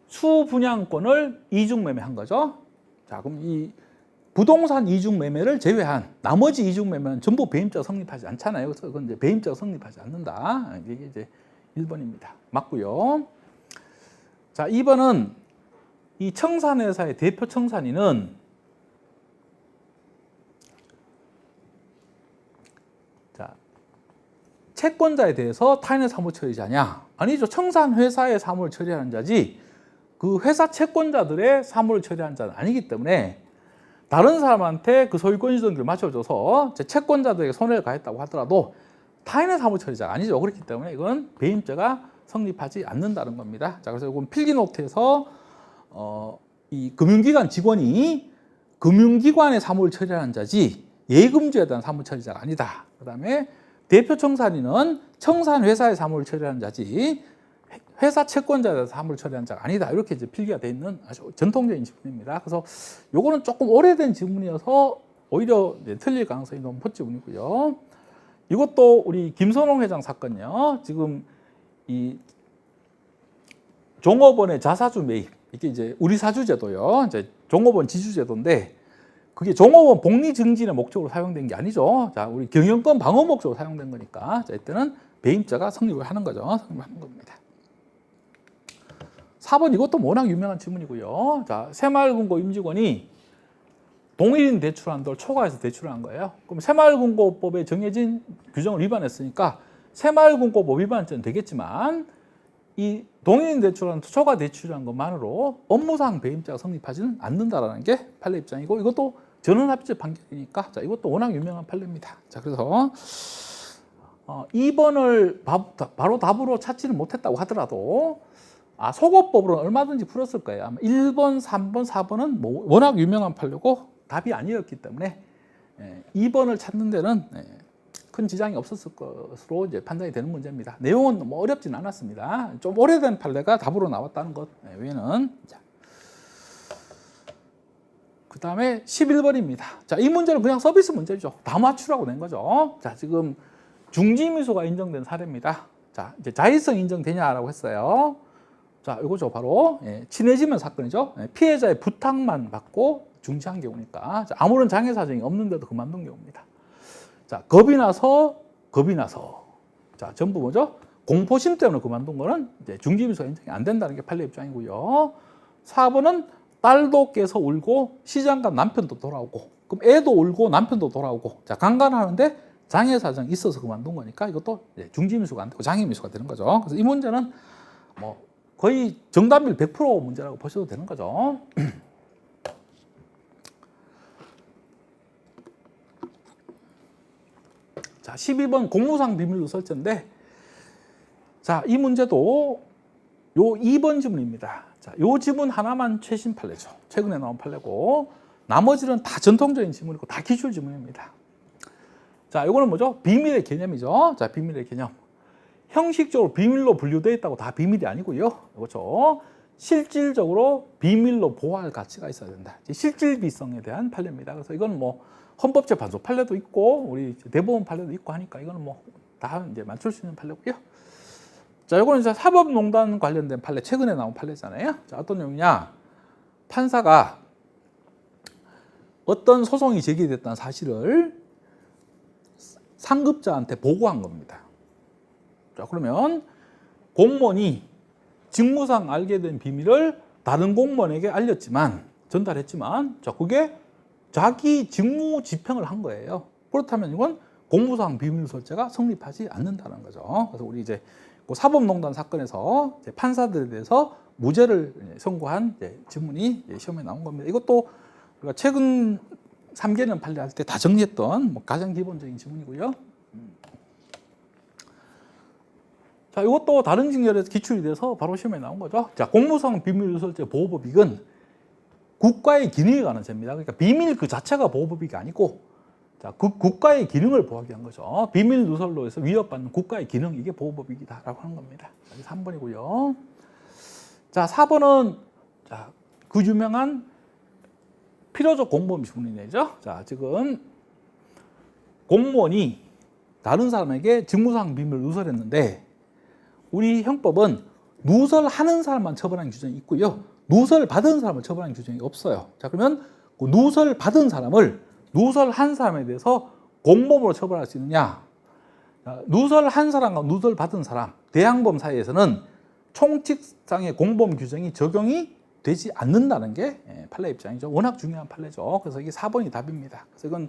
수분양권을 이중매매한 거죠. 자, 그럼 이 부동산 이중매매를 제외한 나머지 이중매매는 전부 배임죄가 성립하지 않잖아요. 그래서 그건 이제 배임죄가 성립하지 않는다. 이게 이제 1번입니다. 맞고요. 자, 2번은 이 청산회사의 대표 청산인은 자, 채권자에 대해서 타인의 사무 처리자냐? 아니죠. 청산회사의 사무를 처리하는 자지 그 회사 채권자들의 사무를 처리하는 자는 아니기 때문에 다른 사람한테 그 소유권 이전을 맞춰줘서 채권자들에게 손해를 가했다고 하더라도 타인의 사무 처리자가 아니죠. 그렇기 때문에 이건 배임죄가 성립하지 않는다는 겁니다. 자, 그래서 이건 필기노트에서 이 금융기관 직원이 금융기관의 사무를 처리하는 자지 예금주에 대한 사무 처리자가 아니다. 그다음에 대표 청산인은 청산회사의 사무를 처리하는 자지 회사 채권자에 대해서 사무를 처리하는 자가 아니다. 이렇게 이제 필기가 되어 있는 아주 전통적인 지문입니다. 그래서 요거는 조금 오래된 지문이어서 오히려 틀릴 가능성이 높은 지문이고요. 이것도 우리 김선홍 회장 사건요. 지금 이 종업원의 자사주 매입 이게 이제 우리 사주제도요. 이제 종업원 지주제도인데 그게 종업원 복리 증진의 목적으로 사용된 게 아니죠. 자, 우리 경영권 방어 목적으로 사용된 거니까 자, 이때는 배임죄가 성립을 하는 거죠. 성립하는 겁니다. 4번 이것도 워낙 유명한 지문이고요. 자, 새마을금고 임직원이 동일인 대출한 돌 초과해서 대출을 한 거예요. 그럼 새마을금고법에 정해진 규정을 위반했으니까 새마을금고법 위반죄는 되겠지만 이 동일인 대출한 초과 대출한 것만으로 업무상 배임죄가 성립하지는 않는다라는 게 판례 입장이고 이것도 전원합의체 판결이니까 자, 이것도 워낙 유명한 판례입니다. 자, 그래서 2번을 바로 답으로 찾지는 못했다고 하더라도 소거법으로는 얼마든지 풀었을 거예요. 아마 1번, 3번, 4번은 뭐 워낙 유명한 판례고 답이 아니었기 때문에 2번을 찾는 데는 큰 지장이 없었을 것으로 이제 판단이 되는 문제입니다. 내용은 뭐 어렵진 않았습니다. 좀 오래된 판례가 답으로 나왔다는 것 외에는. 그 다음에 11번입니다. 자, 이 문제는 그냥 서비스 문제죠. 다 맞추라고 낸 거죠. 자, 지금 중지미수가 인정된 사례입니다. 자, 이제 자의성 인정되냐라고 했어요. 자, 이거죠. 바로 친해지면 사건이죠. 피해자의 부탁만 받고 중지한 경우니까. 자, 아무런 장애 사정이 없는데도 그만둔 경우입니다. 자, 겁이 나서. 자, 전부 뭐죠? 공포심 때문에 그만둔 거는 이제 중지미수가 인정이 안 된다는 게 판례 입장이고요. 4번은 딸도 깨서 울고 시장가 남편도 돌아오고 그럼 애도 울고 남편도 돌아오고 자, 강간하는데 장애 사정이 있어서 그만둔 거니까 이것도 중지미수가 안 되고 장애미수가 되는 거죠. 그래서 이 문제는 뭐 거의 정답률 100% 문제라고 보셔도 되는 거죠. 자, 12번 공무상 비밀 누설죄인데 자, 이 문제도 요 2번 지문입니다. 자, 요 지문 하나만 최신 판례죠. 최근에 나온 판례고 나머지는 다 전통적인 지문이고 다 기출 지문입니다. 자, 이거는 뭐죠? 비밀의 개념이죠. 자, 비밀의 개념. 형식적으로 비밀로 분류되어 있다고 다 비밀이 아니고요. 그렇죠? 실질적으로 비밀로 보호할 가치가 있어야 된다. 실질비성에 대한 판례입니다. 그래서 이건 뭐 헌법재판소 판례도 있고 우리 대법원 판례도 있고 하니까 이거는 뭐 다 이제 맞출 수 있는 판례고요. 자, 이거는 이제 사법농단 관련된 판례 최근에 나온 판례잖아요. 자, 어떤 내용이냐? 판사가 어떤 소송이 제기됐다는 사실을 상급자한테 보고한 겁니다. 자, 그러면 공무원이 직무상 알게 된 비밀을 다른 공무원에게 전달했지만, 자, 그게 자기 직무 집행을 한 거예요. 그렇다면 이건 공무상 비밀누설죄가 성립하지 않는다는 거죠. 그래서 우리 이제 그 사법농단 사건에서 이제 판사들에 대해서 무죄를 선고한 지문이 시험에 나온 겁니다. 이것도 우리가 최근 3개년 판례할 때 다 정리했던 뭐 가장 기본적인 지문이고요. 자, 이것도 다른 직렬에서 기출이 돼서 바로 시험에 나온 거죠. 자, 공무상 비밀누설죄 보호법익은 국가의 기능에 관한 죄입니다. 그러니까 비밀 그 자체가 보호법익이 아니고, 자, 그 국가의 기능을 보호하기 위한 거죠. 비밀 누설로 해서 위협받는 국가의 기능, 이게 보호법익이다라고 하는 겁니다. 여기 3번이고요. 자, 4번은 자, 그 유명한 필요적 공범 지문이죠. 자, 지금 공무원이 다른 사람에게 직무상 비밀을 누설했는데 우리 형법은 누설하는 사람만 처벌하는 규정이 있고요. 누설 받은 사람을 처벌하는 규정이 없어요. 자, 그러면 그 누설 받은 사람을 누설한 사람에 대해서 공범으로 처벌할 수 있느냐? 자, 누설한 사람과 누설 받은 사람, 대항범 사이에서는 총칙상의 공범 규정이 적용이 되지 않는다는 게 판례 입장이죠. 워낙 중요한 판례죠. 그래서 이게 4번이 답입니다. 그래서 이건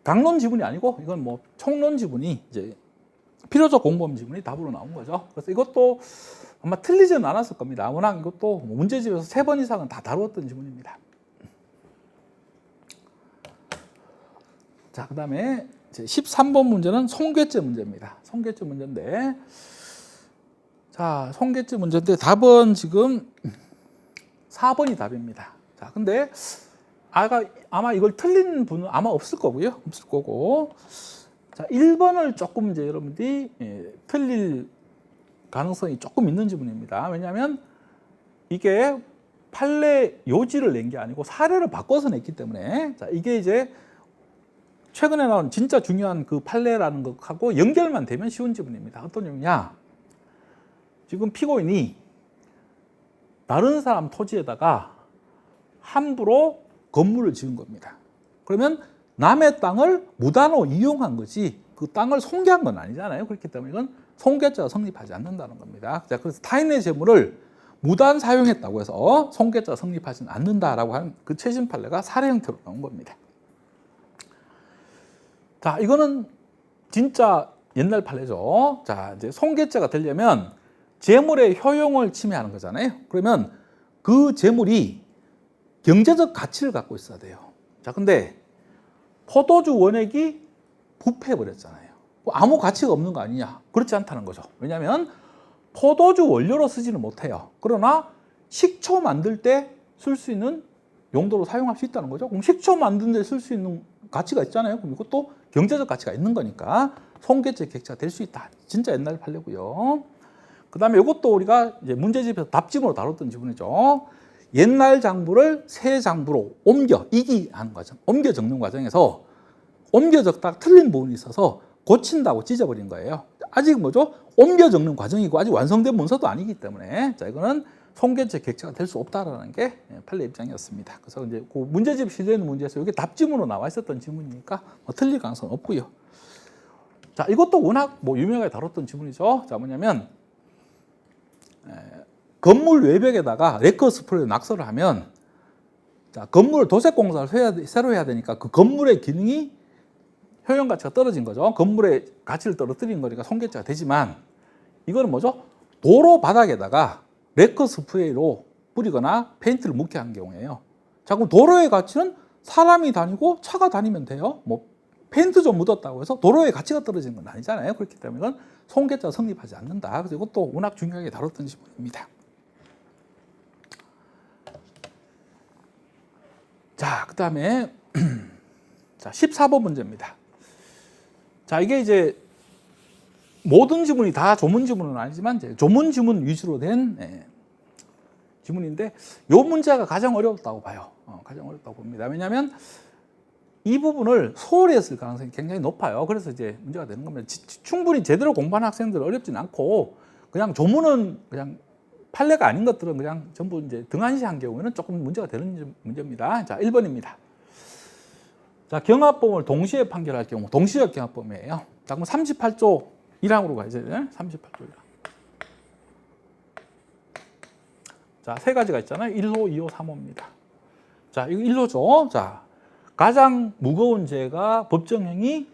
강론 지문이 아니고 이건 뭐 총론 지문이 이제 필요적 공범 지문이 답으로 나온 거죠. 그래서 이것도 아마 틀리지는 않았을 겁니다. 워낙 이것도 문제집에서 3번 이상은 다 다루었던 지문입니다. 자, 그다음에 이제 13번 문제는 손괴죄 문제입니다. 손괴죄 문제인데, 자, 손괴죄 문제인데 답은 지금 4번이 답입니다. 자, 근데 아마 이걸 틀린 분은 아마 없을 거고요. 없을 거고. 자, 1번을 조금 이제 여러분들이 틀릴 가능성이 조금 있는 지문입니다. 왜냐하면 이게 판례 요지를 낸 게 아니고 사례를 바꿔서 냈기 때문에, 자, 이게 이제 최근에 나온 진짜 중요한 그 판례라는 것하고 연결만 되면 쉬운 지문입니다. 어떤 내용이냐? 지금 피고인이 다른 사람 토지에다가 함부로 건물을 지은 겁니다. 그러면 남의 땅을 무단으로 이용한 거지 그 땅을 손괴한 건 아니잖아요. 그렇기 때문에 이건 손괴죄가 성립하지 않는다는 겁니다. 자, 그래서 타인의 재물을 무단 사용했다고 해서 손괴죄가 성립하지는 않는다라고 하는 그 최신 판례가 사례 형태로 나온 겁니다. 자, 이거는 진짜 옛날 판례죠. 자, 이제 손괴죄가 되려면 재물의 효용을 침해하는 거잖아요. 그러면 그 재물이 경제적 가치를 갖고 있어야 돼요. 자, 근데 포도주 원액이 부패해버렸잖아요. 아무 가치가 없는 거 아니냐? 그렇지 않다는 거죠. 왜냐하면 포도주 원료로 쓰지는 못해요. 그러나 식초 만들 때 쓸 수 있는 용도로 사용할 수 있다는 거죠. 그럼 식초 만드는 데 쓸 수 있는 가치가 있잖아요. 그럼 이것도 경제적 가치가 있는 거니까 손괴죄 객체가 될 수 있다. 진짜 옛날 판례고요. 그 다음에 이것도 우리가 이제 문제집에서 답집으로 다뤘던 지문이죠. 옛날 장부를 새 장부로 이기하는 과정, 옮겨 적는 과정에서 옮겨 적다가 틀린 부분이 있어서 고친다고 찢어버린 거예요. 아직 뭐죠? 옮겨 적는 과정이고 아직 완성된 문서도 아니기 때문에, 자, 이거는 손괴죄 객체가 될 수 없다라는 게 판례 입장이었습니다. 그래서 이제 그 문제집 실려있는 문제에서 이게 답지문으로 나와 있었던 지문이니까 뭐 틀릴 가능성은 없고요. 자, 이것도 워낙 뭐 유명하게 다뤘던 지문이죠. 자, 뭐냐면 건물 외벽에다가 레커 스프레이를 낙서를 하면, 자, 건물 도색 공사를 새로 해야 되니까 그 건물의 기능이 효용 가치가 떨어진 거죠. 건물의 가치를 떨어뜨린 거니까 손괴죄가 되지만, 이거는 뭐죠? 도로 바닥에다가 레커 스프레이로 뿌리거나 페인트를 묻게 한 경우에요. 자, 그럼 도로의 가치는 사람이 다니고 차가 다니면 돼요. 뭐 페인트 좀 묻었다고 해서 도로의 가치가 떨어지는 건 아니잖아요. 그렇기 때문에 이건 손괴죄가 성립하지 않는다. 그래서 이것도 워낙 중요하게 다뤘던 지문입니다. 자, 그 다음에 자, 14번 문제입니다. 자, 이게 이제 모든 지문이 다 조문 지문은 아니지만 이제 조문 지문 위주로 된 지문인데, 이 문제가 가장 어려웠다고 봐요. 가장 어렵다고 봅니다. 왜냐하면 이 부분을 소홀히 했을 가능성이 굉장히 높아요. 그래서 이제 문제가 되는 겁니다. 충분히 제대로 공부한 학생들은 어렵진 않고, 그냥 조문은 그냥 판례가 아닌 것들은 그냥 전부 이제 등한시한 경우에는 조금 문제가 되는 문제입니다. 자, 1번입니다. 자, 경합범을 동시에 판결할 경우, 동시적 경합범이에요. 자, 그럼 38조 1항으로 가야죠. 38조 1항. 자, 세 가지가 있잖아요. 1호, 2호, 3호입니다. 자, 이거 1호죠. 자, 가장 무거운 죄가 법정형이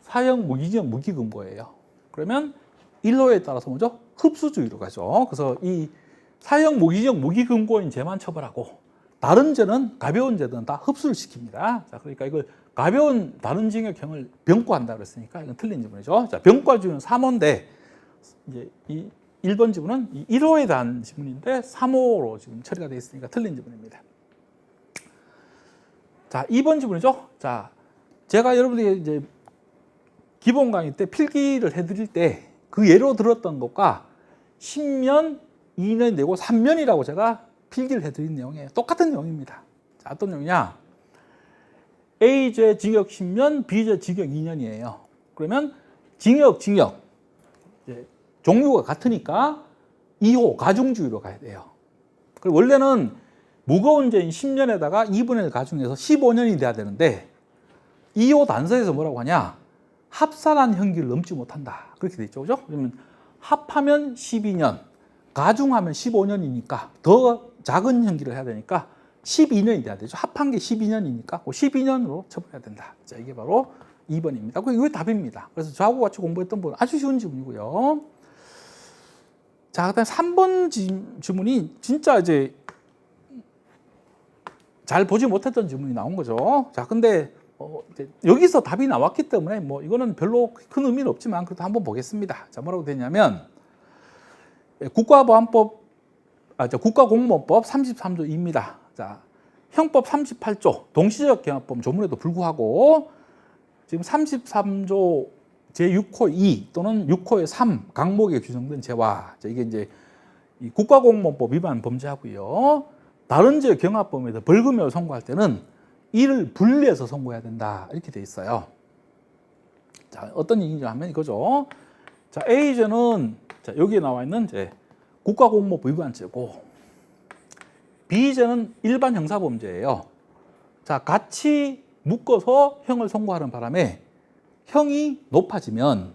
사형, 무기징역, 무기금고예요. 그러면 1호에 따라서 뭐죠? 흡수주의로 가죠. 그래서 이 사형, 무기징역, 무기금고인 죄만 처벌하고 다른 죄는 가벼운 죄들은 다 흡수를 시킵니다. 자, 그러니까 이걸 가벼운 다른 징역형을 병과한다 그랬으니까 이건 틀린 지문이죠. 자, 병과주의는 3호인데 이제 이 1번 지문은 이 1호에 대한 지문인데 3호로 지금 처리가 되어 있으니까 틀린 지문입니다. 자, 2번 지문이죠. 자, 제가 여러분들이 이제 기본 강의 때 필기를 해드릴 때 그 예로 들었던 것과 10년, 2년 되고 3년이라고 제가 필기를 해드린 내용이에요. 똑같은 내용입니다. 자, 어떤 내용이냐? A죄 징역 10년, B죄 징역 2년이에요. 그러면 징역 이제 종류가 같으니까 2호 가중주의로 가야 돼요. 그리고 원래는 무거운 죄인 10년에다가 2분의 1 가중해서 15년이 돼야 되는데 2호 단서에서 뭐라고 하냐? 합산한 형기를 넘지 못한다. 그렇게 돼 있죠. 그죠? 그러면 합하면 12년, 가중하면 15년이니까 더 작은 형기를 해야 되니까 12년이 돼야 되죠. 합한 게 12년이니까 그 12년으로 처분해야 된다. 자, 이게 바로 2번입니다. 이게 답입니다. 그래서 저하고 같이 공부했던 분 아주 쉬운 지문이고요. 자, 그다음 3번 지문이 진짜 이제 잘 보지 못했던 지문이 나온 거죠. 자, 근데 이제 여기서 답이 나왔기 때문에 뭐 이거는 별로 큰 의미는 없지만 그래도 한번 보겠습니다. 자, 뭐라고 되냐면 국가공무원법 33조입니다. 자, 형법 38조 동시적 경합범 조문에도 불구하고 지금 33조 제6호 2 또는 6호의 3 강목에 규정된 죄와 이게 이제 이 국가공무원법 위반 범죄하고요. 다른 지역 경합범에서 벌금형을 선고할 때는 이를 분리해서 선고해야 된다 이렇게 돼 있어요. 자, 어떤 얘기인지 하면 이거죠. 자, A죄는 자, 여기에 나와 있는 이제 국가공무원법 위반죄고 B죄는 일반 형사범죄예요. 자, 같이 묶어서 형을 선고하는 바람에 형이 높아지면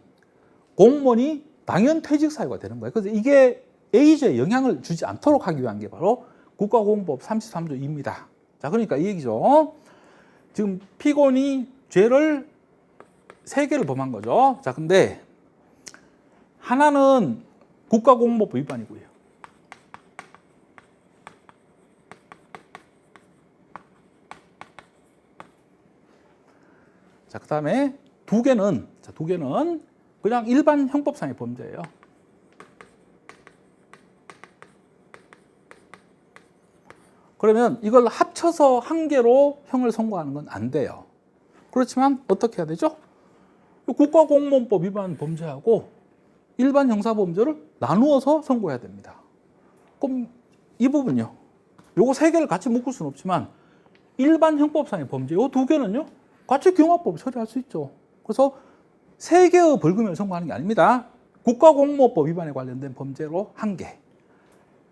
공무원이 당연 퇴직 사유가 되는 거예요. 그래서 이게 A죄에 영향을 주지 않도록 하기 위한 게 바로 국가공무원법 33조입니다. 자, 그러니까 이 얘기죠. 지금 피고인이 죄를 3개를 범한 거죠. 자, 근데 하나는 국가공무원법 위반이고요. 자, 그다음에 두 개는 그냥 일반 형법상의 범죄예요. 그러면 이걸 합쳐서 한 개로 형을 선고하는 건 안 돼요. 그렇지만 어떻게 해야 되죠? 국가공무원법 위반 범죄하고 일반 형사범죄를 나누어서 선고해야 됩니다. 그럼 이 부분요. 요거 3개를 같이 묶을 수는 없지만 일반 형법상의 범죄 요 2개는요. 같이 경합법 처리할 수 있죠. 그래서 3개의 벌금형을 선고하는 게 아닙니다. 국가공무원법 위반에 관련된 범죄로 1개.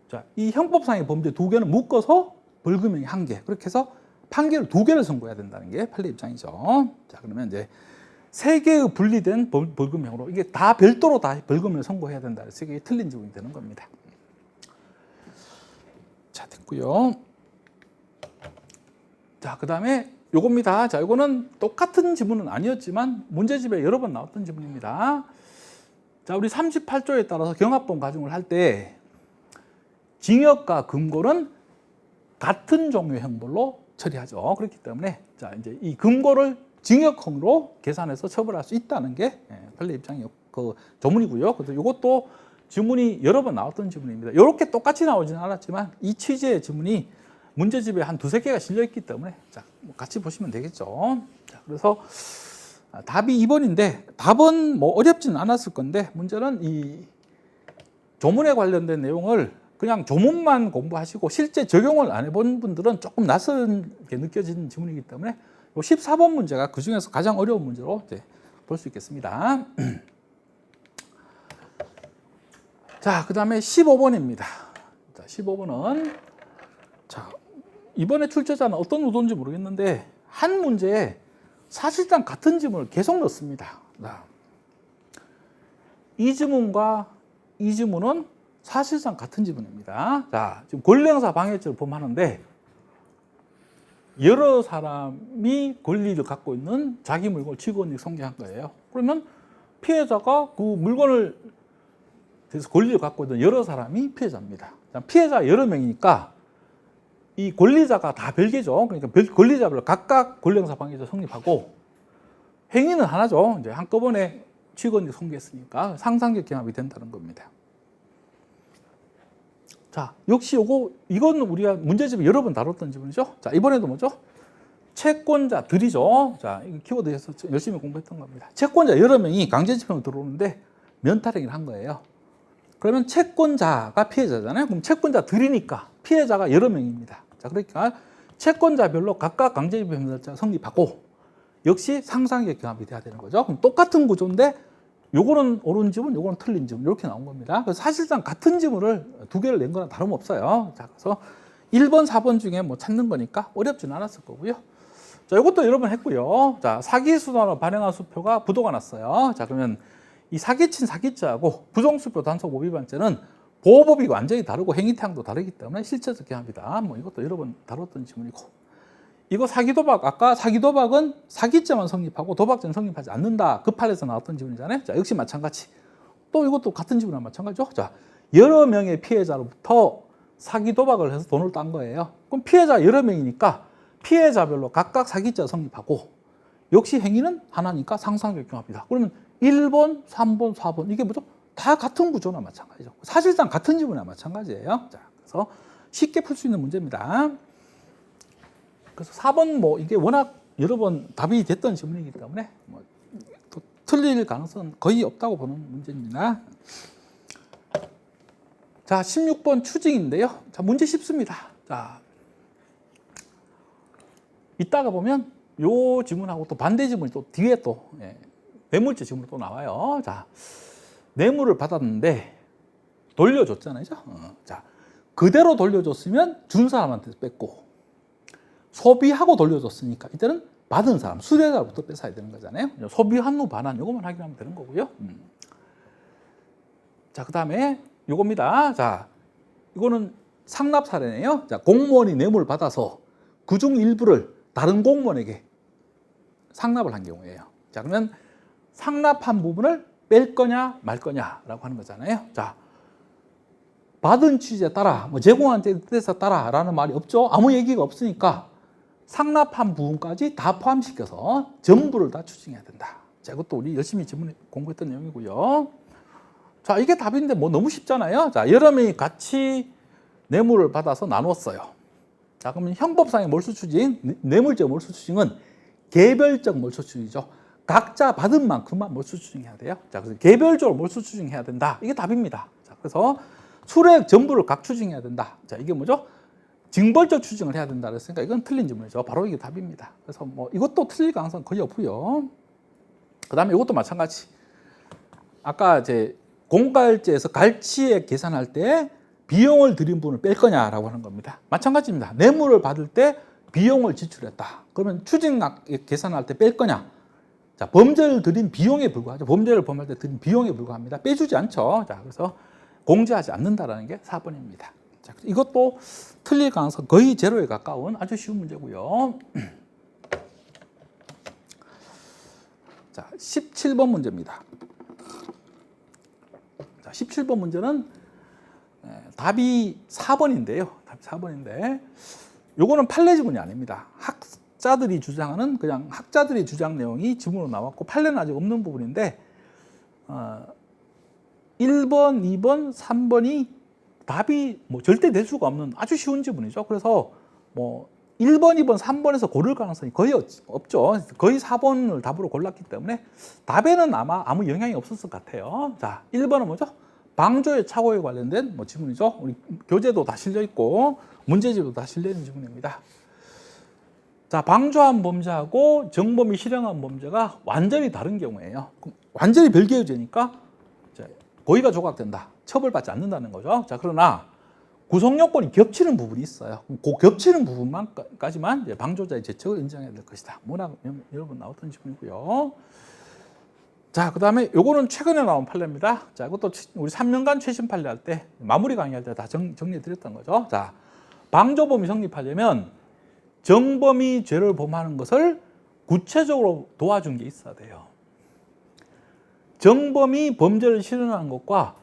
자, 이 형법상의 범죄 2개는 묶어서 벌금형이 1개. 그렇게 해서 판결을 2개를 선고해야 된다는 게 판례 입장이죠. 자, 그러면 이제 3개의 분리된 벌금형으로 이게 다 별도로 다 벌금을 선고해야 된다. 그래서 이게 틀린 지문이 되는 겁니다. 자, 됐고요. 자, 그다음에 요겁니다. 자, 요거는 똑같은 지문은 아니었지만 문제집에 여러 번 나왔던 지문입니다. 자, 우리 38조에 따라서 경합범 가중을 할 때 징역과 금고는 같은 종류의 형벌로 처리하죠. 그렇기 때문에 자, 이제 이 금고를 징역형으로 계산해서 처벌할 수 있다는 게 판례 입장이 그 조문이고요. 그래서 이것도 지문이 여러 번 나왔던 지문입니다. 이렇게 똑같이 나오지는 않았지만 이 취지의 지문이 문제집에 한 2-3개가 실려 있기 때문에 자, 같이 보시면 되겠죠. 자, 그래서 답이 2번인데 답은 뭐 어렵지는 않았을 건데 문제는 이 조문에 관련된 내용을 그냥 조문만 공부하시고 실제 적용을 안 해본 분들은 조금 낯설게 느껴지는 지문이기 때문에 14번 문제가 그 중에서 가장 어려운 문제로 볼 수 있겠습니다. 자, 그 다음에 15번입니다. 자, 15번은 자, 이번에 출제자는 어떤 의도인지 모르겠는데 한 문제에 사실상 같은 지문을 계속 넣습니다. 이 지문과 이 지문은 사실상 같은 지문입니다. 자, 지금 권리행사 방해죄를 범하는데 여러 사람이 권리를 갖고 있는 자기 물건을 취득, 손괴한 거예요. 그러면 피해자가 그 물건을 그래서 권리를 갖고 있는 여러 사람이 피해자입니다. 피해자 여러 명이니까 이 권리자가 다 별개죠. 그러니까 권리자별로 각각 권리행사 방해죄 성립하고 행위는 하나죠. 이제 한꺼번에 취득, 손괴했으니까 상상적 경합이 된다는 겁니다. 자, 역시 이건 우리가 문제집에 여러 번 다뤘던 지문이죠. 자, 이번에도 뭐죠? 채권자들이죠. 자, 이거 키워드에서 열심히 공부했던 겁니다. 채권자 여러 명이 강제집행으로 들어오는데 면탈행위를 한 거예요. 그러면 채권자가 피해자잖아요. 그럼 채권자들이니까 피해자가 여러 명입니다. 자, 그러니까 채권자별로 각각 강제집행자가 성립하고 역시 상상적 경합이 돼야 되는 거죠. 그럼 똑같은 구조인데 요거는 옳은 지문, 요거는 틀린 지문 이렇게 나온 겁니다. 그래서 사실상 같은 지문을 2개를 낸 거랑 다름없어요. 자, 그래서 1번, 4번 중에 뭐 찾는 거니까 어렵지는 않았을 거고요. 자, 이것도 여러 번 했고요. 자, 사기 수단으로 발행한 수표가 부도가 났어요. 자, 그러면 이 사기친 사기죄하고 부정수표 단속 모비반죄는 보호법이 완전히 다르고 행위태양도 다르기 때문에 실체적 개합니다. 뭐 이것도 여러 번 다뤘던 지문이고, 이거 사기도박, 아까 사기도박은 사기죄만 성립하고 도박죄는 성립하지 않는다. 그 판에서 나왔던 지문이잖아요. 자, 역시 마찬가지. 또 이것도 같은 지문이랑 마찬가지죠. 자, 여러 명의 피해자로부터 사기도박을 해서 돈을 딴 거예요. 그럼 피해자 여러 명이니까 피해자별로 각각 사기죄 성립하고, 역시 행위는 하나니까 상상적용합니다. 그러면 1번, 3번, 4번 이게 뭐죠? 다 같은 구조나 마찬가지죠. 사실상 같은 지문이나 마찬가지예요. 자, 그래서 쉽게 풀 수 있는 문제입니다. 그래서 4번 뭐 이게 워낙 여러 번 답이 됐던 지문이기 때문에 뭐 또 틀릴 가능성은 거의 없다고 보는 문제입니다. 자, 16번 추징인데요. 자, 문제 쉽습니다. 자, 이따가 보면 요 지문하고 또 반대 지문이 또 뒤에 또 뇌물죄 지문이 또 나와요. 자, 뇌물을 받았는데 돌려줬잖아요. 자, 그대로 돌려줬으면 준 사람한테 뺏고, 소비하고 돌려줬으니까 이때는 받은 사람, 수뢰자로부터 뺏어야 되는 거잖아요. 소비한 후 반환, 이것만 확인하면 되는 거고요. 자, 그 다음에 요겁니다. 자, 이거는 상납 사례네요. 자, 공무원이 뇌물을 받아서 그중 일부를 다른 공무원에게 상납을 한 경우예요. 자, 그러면 상납한 부분을 뺄 거냐 말 거냐라고 하는 거잖아요. 자, 받은 취지에 따라, 뭐 제공한 뜻에 따라라는 말이 없죠. 아무 얘기가 없으니까 상납한 부분까지 다 포함시켜서 전부를 다 추징해야 된다. 자, 이것도 우리 열심히 지문에 공부했던 내용이고요. 자, 이게 답인데 뭐 너무 쉽잖아요. 자, 여러 명이 같이 뇌물을 받아서 나눴어요. 자, 그러면 형법상의 몰수추징, 뇌물죄 몰수추징은 개별적 몰수추징이죠. 각자 받은 만큼만 몰수추징해야 돼요. 자, 그래서 개별적으로 몰수추징해야 된다. 이게 답입니다. 자, 그래서 수뢰액 전부를 각추징해야 된다. 자, 이게 뭐죠? 징벌적 추징을 해야 된다 그랬으니까 이건 틀린 질문이죠. 바로 이게 답입니다. 그래서 뭐 이것도 틀릴 가능성 거의 없고요. 그다음에 이것도 마찬가지. 아까 이제 공갈죄에서 갈치액 계산할 때 비용을 들인 분을 뺄 거냐라고 하는 겁니다. 마찬가지입니다. 뇌물을 받을 때 비용을 지출했다. 그러면 추징액 계산할 때 뺄 거냐? 자, 범죄를 들인 비용에 불과하죠. 범죄를 범할 때 들인 비용에 불과합니다. 빼주지 않죠. 자, 그래서 공제하지 않는다라는 게 4번입니다. 자, 이것도 틀릴 가능성 거의 제로에 가까운 아주 쉬운 문제고요. 자, 17번 문제입니다. 자, 17번 문제는 답이 4번인데요. 답이 4번인데 요거는 판례 지문이 아닙니다. 학자들이 주장하는 그냥 학자들의 주장 내용이 지문으로 나왔고 판례는 아직 없는 부분인데 1번, 2번, 3번이 답이 뭐 절대 될 수가 없는 아주 쉬운 지문이죠. 그래서 뭐 1번, 2번, 3번에서 고를 가능성이 거의 없죠. 거의 4번을 답으로 골랐기 때문에 답에는 아마 아무 영향이 없었을 것 같아요. 자, 1번은 뭐죠? 방조의 착오에 관련된 뭐 지문이죠. 우리 교재도 다 실려 있고 문제집도 다 실려 있는 지문입니다. 자, 방조한 범죄하고 정범이 실행한 범죄가 완전히 다른 경우예요. 완전히 별개의 죄니까 고의가 조각된다. 처벌받지 않는다는 거죠. 자, 그러나 구성요건이 겹치는 부분이 있어요. 그 겹치는 부분만까지만 이제 방조자의 죄책을 인정해야 될 것이다. 뭐나 여러 번 나왔던 지문이고요. 자, 그 다음에 요거는 최근에 나온 판례입니다. 자, 이것도 우리 3년간 최신 판례 할 때 마무리 강의할 때 다 정리해 드렸던 거죠. 자, 방조범이 성립하려면 정범이 죄를 범하는 것을 구체적으로 도와준 게 있어야 돼요. 정범이 범죄를 실현하는 것과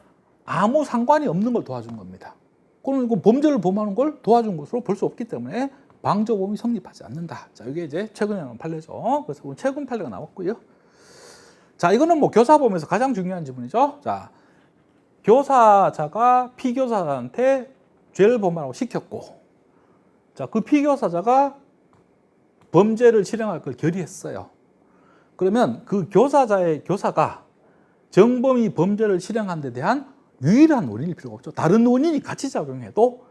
아무 상관이 없는 걸 도와준 겁니다. 그러면 이건 범죄를 범하는 걸 도와준 것으로 볼 수 없기 때문에 방조범이 성립하지 않는다. 자, 이게 이제 최근에 나온 판례죠. 그래서 최근 판례가 나왔고요. 자, 이거는 뭐 교사범에서 가장 중요한 지문이죠. 자, 교사자가 피교사한테 죄를 범하라고 시켰고, 자, 그 피교사자가 범죄를 실행할 걸 결의했어요. 그러면 그 교사가 정범이 범죄를 실행한 데 대한 유일한 원인일 필요가 없죠. 다른 원인이 같이 작용해도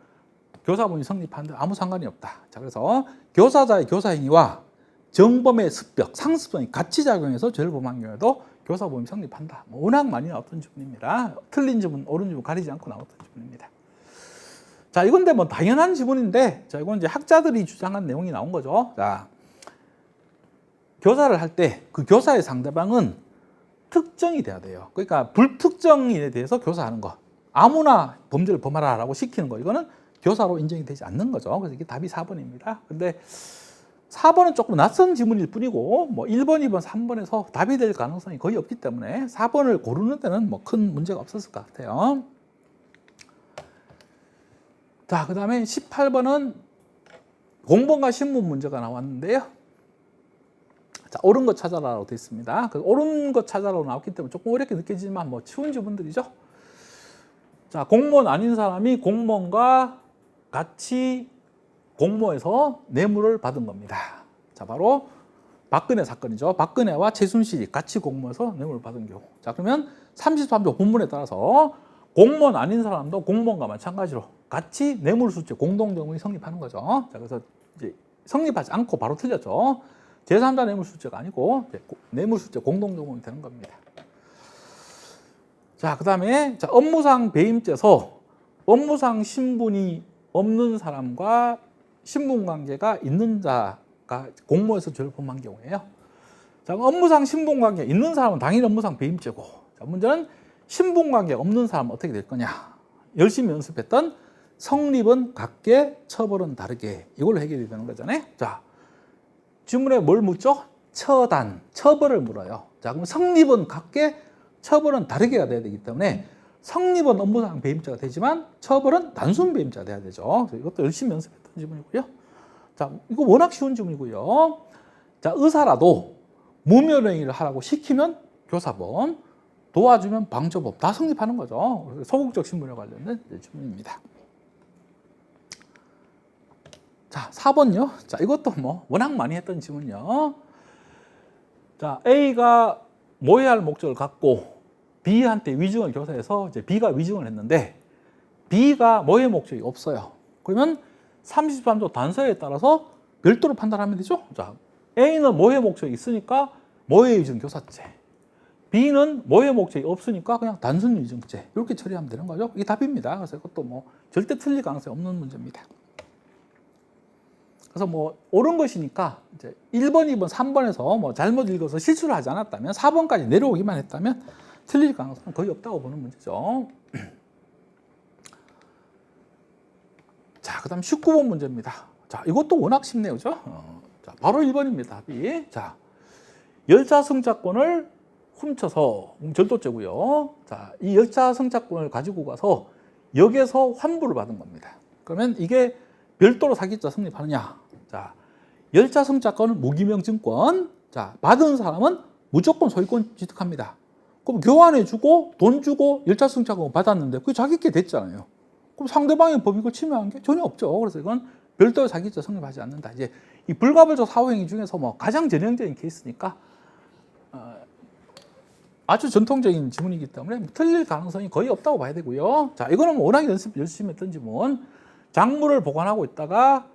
교사범이 성립하는데 아무 상관이 없다. 자, 그래서 교사자의 교사행위와 정범의 습벽, 상습성이 같이 작용해서 죄를 범한 경우에도 교사범이 성립한다. 뭐 워낙 많이 나왔던 지문입니다. 틀린 지문, 옳은 지문 가리지 않고 나왔던 지문입니다. 자, 이건데 뭐 당연한 지문인데, 자, 이건 이제 학자들이 주장한 내용이 나온 거죠. 자, 교사를 할 때 그 교사의 상대방은 불특정이 돼야 돼요. 그러니까 불특정인에 대해서 교사하는 거. 아무나 범죄를 범하라라고 시키는 거. 이거는 교사로 인정이 되지 않는 거죠. 그래서 이게 답이 4번입니다. 근데 4번은 조금 낯선 지문일 뿐이고 뭐 1번, 2번, 3번에서 답이 될 가능성이 거의 없기 때문에 4번을 고르는 데는 뭐 큰 문제가 없었을 것 같아요. 자, 그다음에 18번은 공범과 신문 문제가 나왔는데요. 자, 옳은 것 찾아라라고 되어 있습니다. 그 옳은 것 찾아라고 나왔기 때문에 조금 어렵게 느껴지지만 뭐 쉬운 지문들이죠. 자, 공무원 아닌 사람이 공무원과 같이 공모해서 뇌물을 받은 겁니다. 자, 바로 박근혜 사건이죠. 박근혜와 최순실이 같이 공모해서 뇌물을 받은 경우. 자, 그러면 33조 본문에 따라서 공무원 아닌 사람도 공무원과 마찬가지로 같이 뇌물수재 공동정범이 성립하는 거죠. 자, 그래서 이제 성립하지 않고 바로 틀렸죠. 제3자 뇌물수재가 아니고 뇌물수재 공동정범이 되는 겁니다. 자, 그다음에 자, 업무상 배임죄에서 업무상 신분이 없는 사람과 신분 관계가 있는 자가 공모해서 죄를 범한 경우에요. 자, 업무상 신분 관계 있는 사람은 당연히 업무상 배임죄고, 자, 문제는 신분 관계 없는 사람은 어떻게 될 거냐? 열심히 연습했던 성립은 같게, 처벌은 다르게, 이걸로 해결이 되는 거잖아요. 자, 질문에 뭘 묻죠? 처단, 처벌을 물어요. 자, 그럼 성립은 같게, 처벌은 다르게가 돼야 되기 때문에 성립은 업무상 배임죄가 되지만 처벌은 단순 배임죄가 돼야 되죠. 그래서 이것도 열심히 연습했던 지문이고요. 자, 이거 워낙 쉬운 지문이고요. 자, 의사라도 무면허행위를 하라고 시키면 교사범, 도와주면 방조범 다 성립하는 거죠. 소극적 신분에 관련된 지문입니다. 자, 4번요. 자, 이것도 뭐 워낙 많이 했던 지문이요. 자, A가 모해할 목적을 갖고 B한테 위증을 교사해서 이제 B가 위증을 했는데 B가 모해 목적이 없어요. 그러면 33조 단서에 따라서 별도로 판단하면 되죠. 자, A는 모해 목적이 있으니까 모해 위증 교사죄. B는 모해 목적이 없으니까 그냥 단순 위증죄. 이렇게 처리하면 되는 거죠. 이게 답입니다. 그래서 이것도 뭐 절대 틀릴 가능성이 없는 문제입니다. 그래서 뭐 옳은 것이니까 이제 1번, 2번, 3번에서 뭐 잘못 읽어서 실수를 하지 않았다면 4번까지 내려오기만 했다면 틀릴 가능성은 거의 없다고 보는 문제죠. 자, 그다음 19번 문제입니다. 자, 이것도 워낙 쉽네요, 그죠? 자, 바로 1번입니다. 답이. 자, 열차 승차권을 훔쳐서 절도죄고요. 자, 이 열차 승차권을 가지고 가서 역에서 환불을 받은 겁니다. 그러면 이게 별도로 사기죄 성립하느냐? 자, 열차 승차권은 무기명증권. 자, 받은 사람은 무조건 소유권 취득합니다. 그럼 교환해주고 돈 주고 열차 승차권 받았는데 그게 자기께 됐잖아요. 그럼 상대방의 법익을 침해한 게 전혀 없죠. 그래서 이건 별도의 사기죄 성립하지 않는다. 이제 이 불가불적 사후행위 중에서 뭐 가장 전형적인 케이스니까 아주 전통적인 지문이기 때문에 틀릴 가능성이 거의 없다고 봐야 되고요. 자, 이거는 뭐 워낙 열심히 했던 지문. 작물을 보관하고 있다가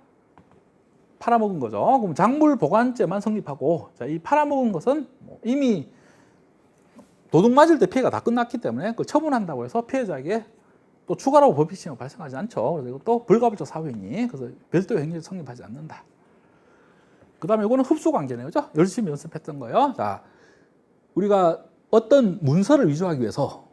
팔아먹은 거죠. 그럼 작물 보관죄만 성립하고, 자, 이 팔아먹은 것은 이미 도둑 맞을 때 피해가 다 끝났기 때문에 그 처분한다고 해서 피해자에게 또 추가로 법익침해가 발생하지 않죠. 그래서 이것도 불가불적 사후행위, 그래서 별도의 행위를 성립하지 않는다. 그 다음에 이거는 흡수관계네요. 그죠? 열심히 연습했던 거예요. 자, 우리가 어떤 문서를 위조하기 위해서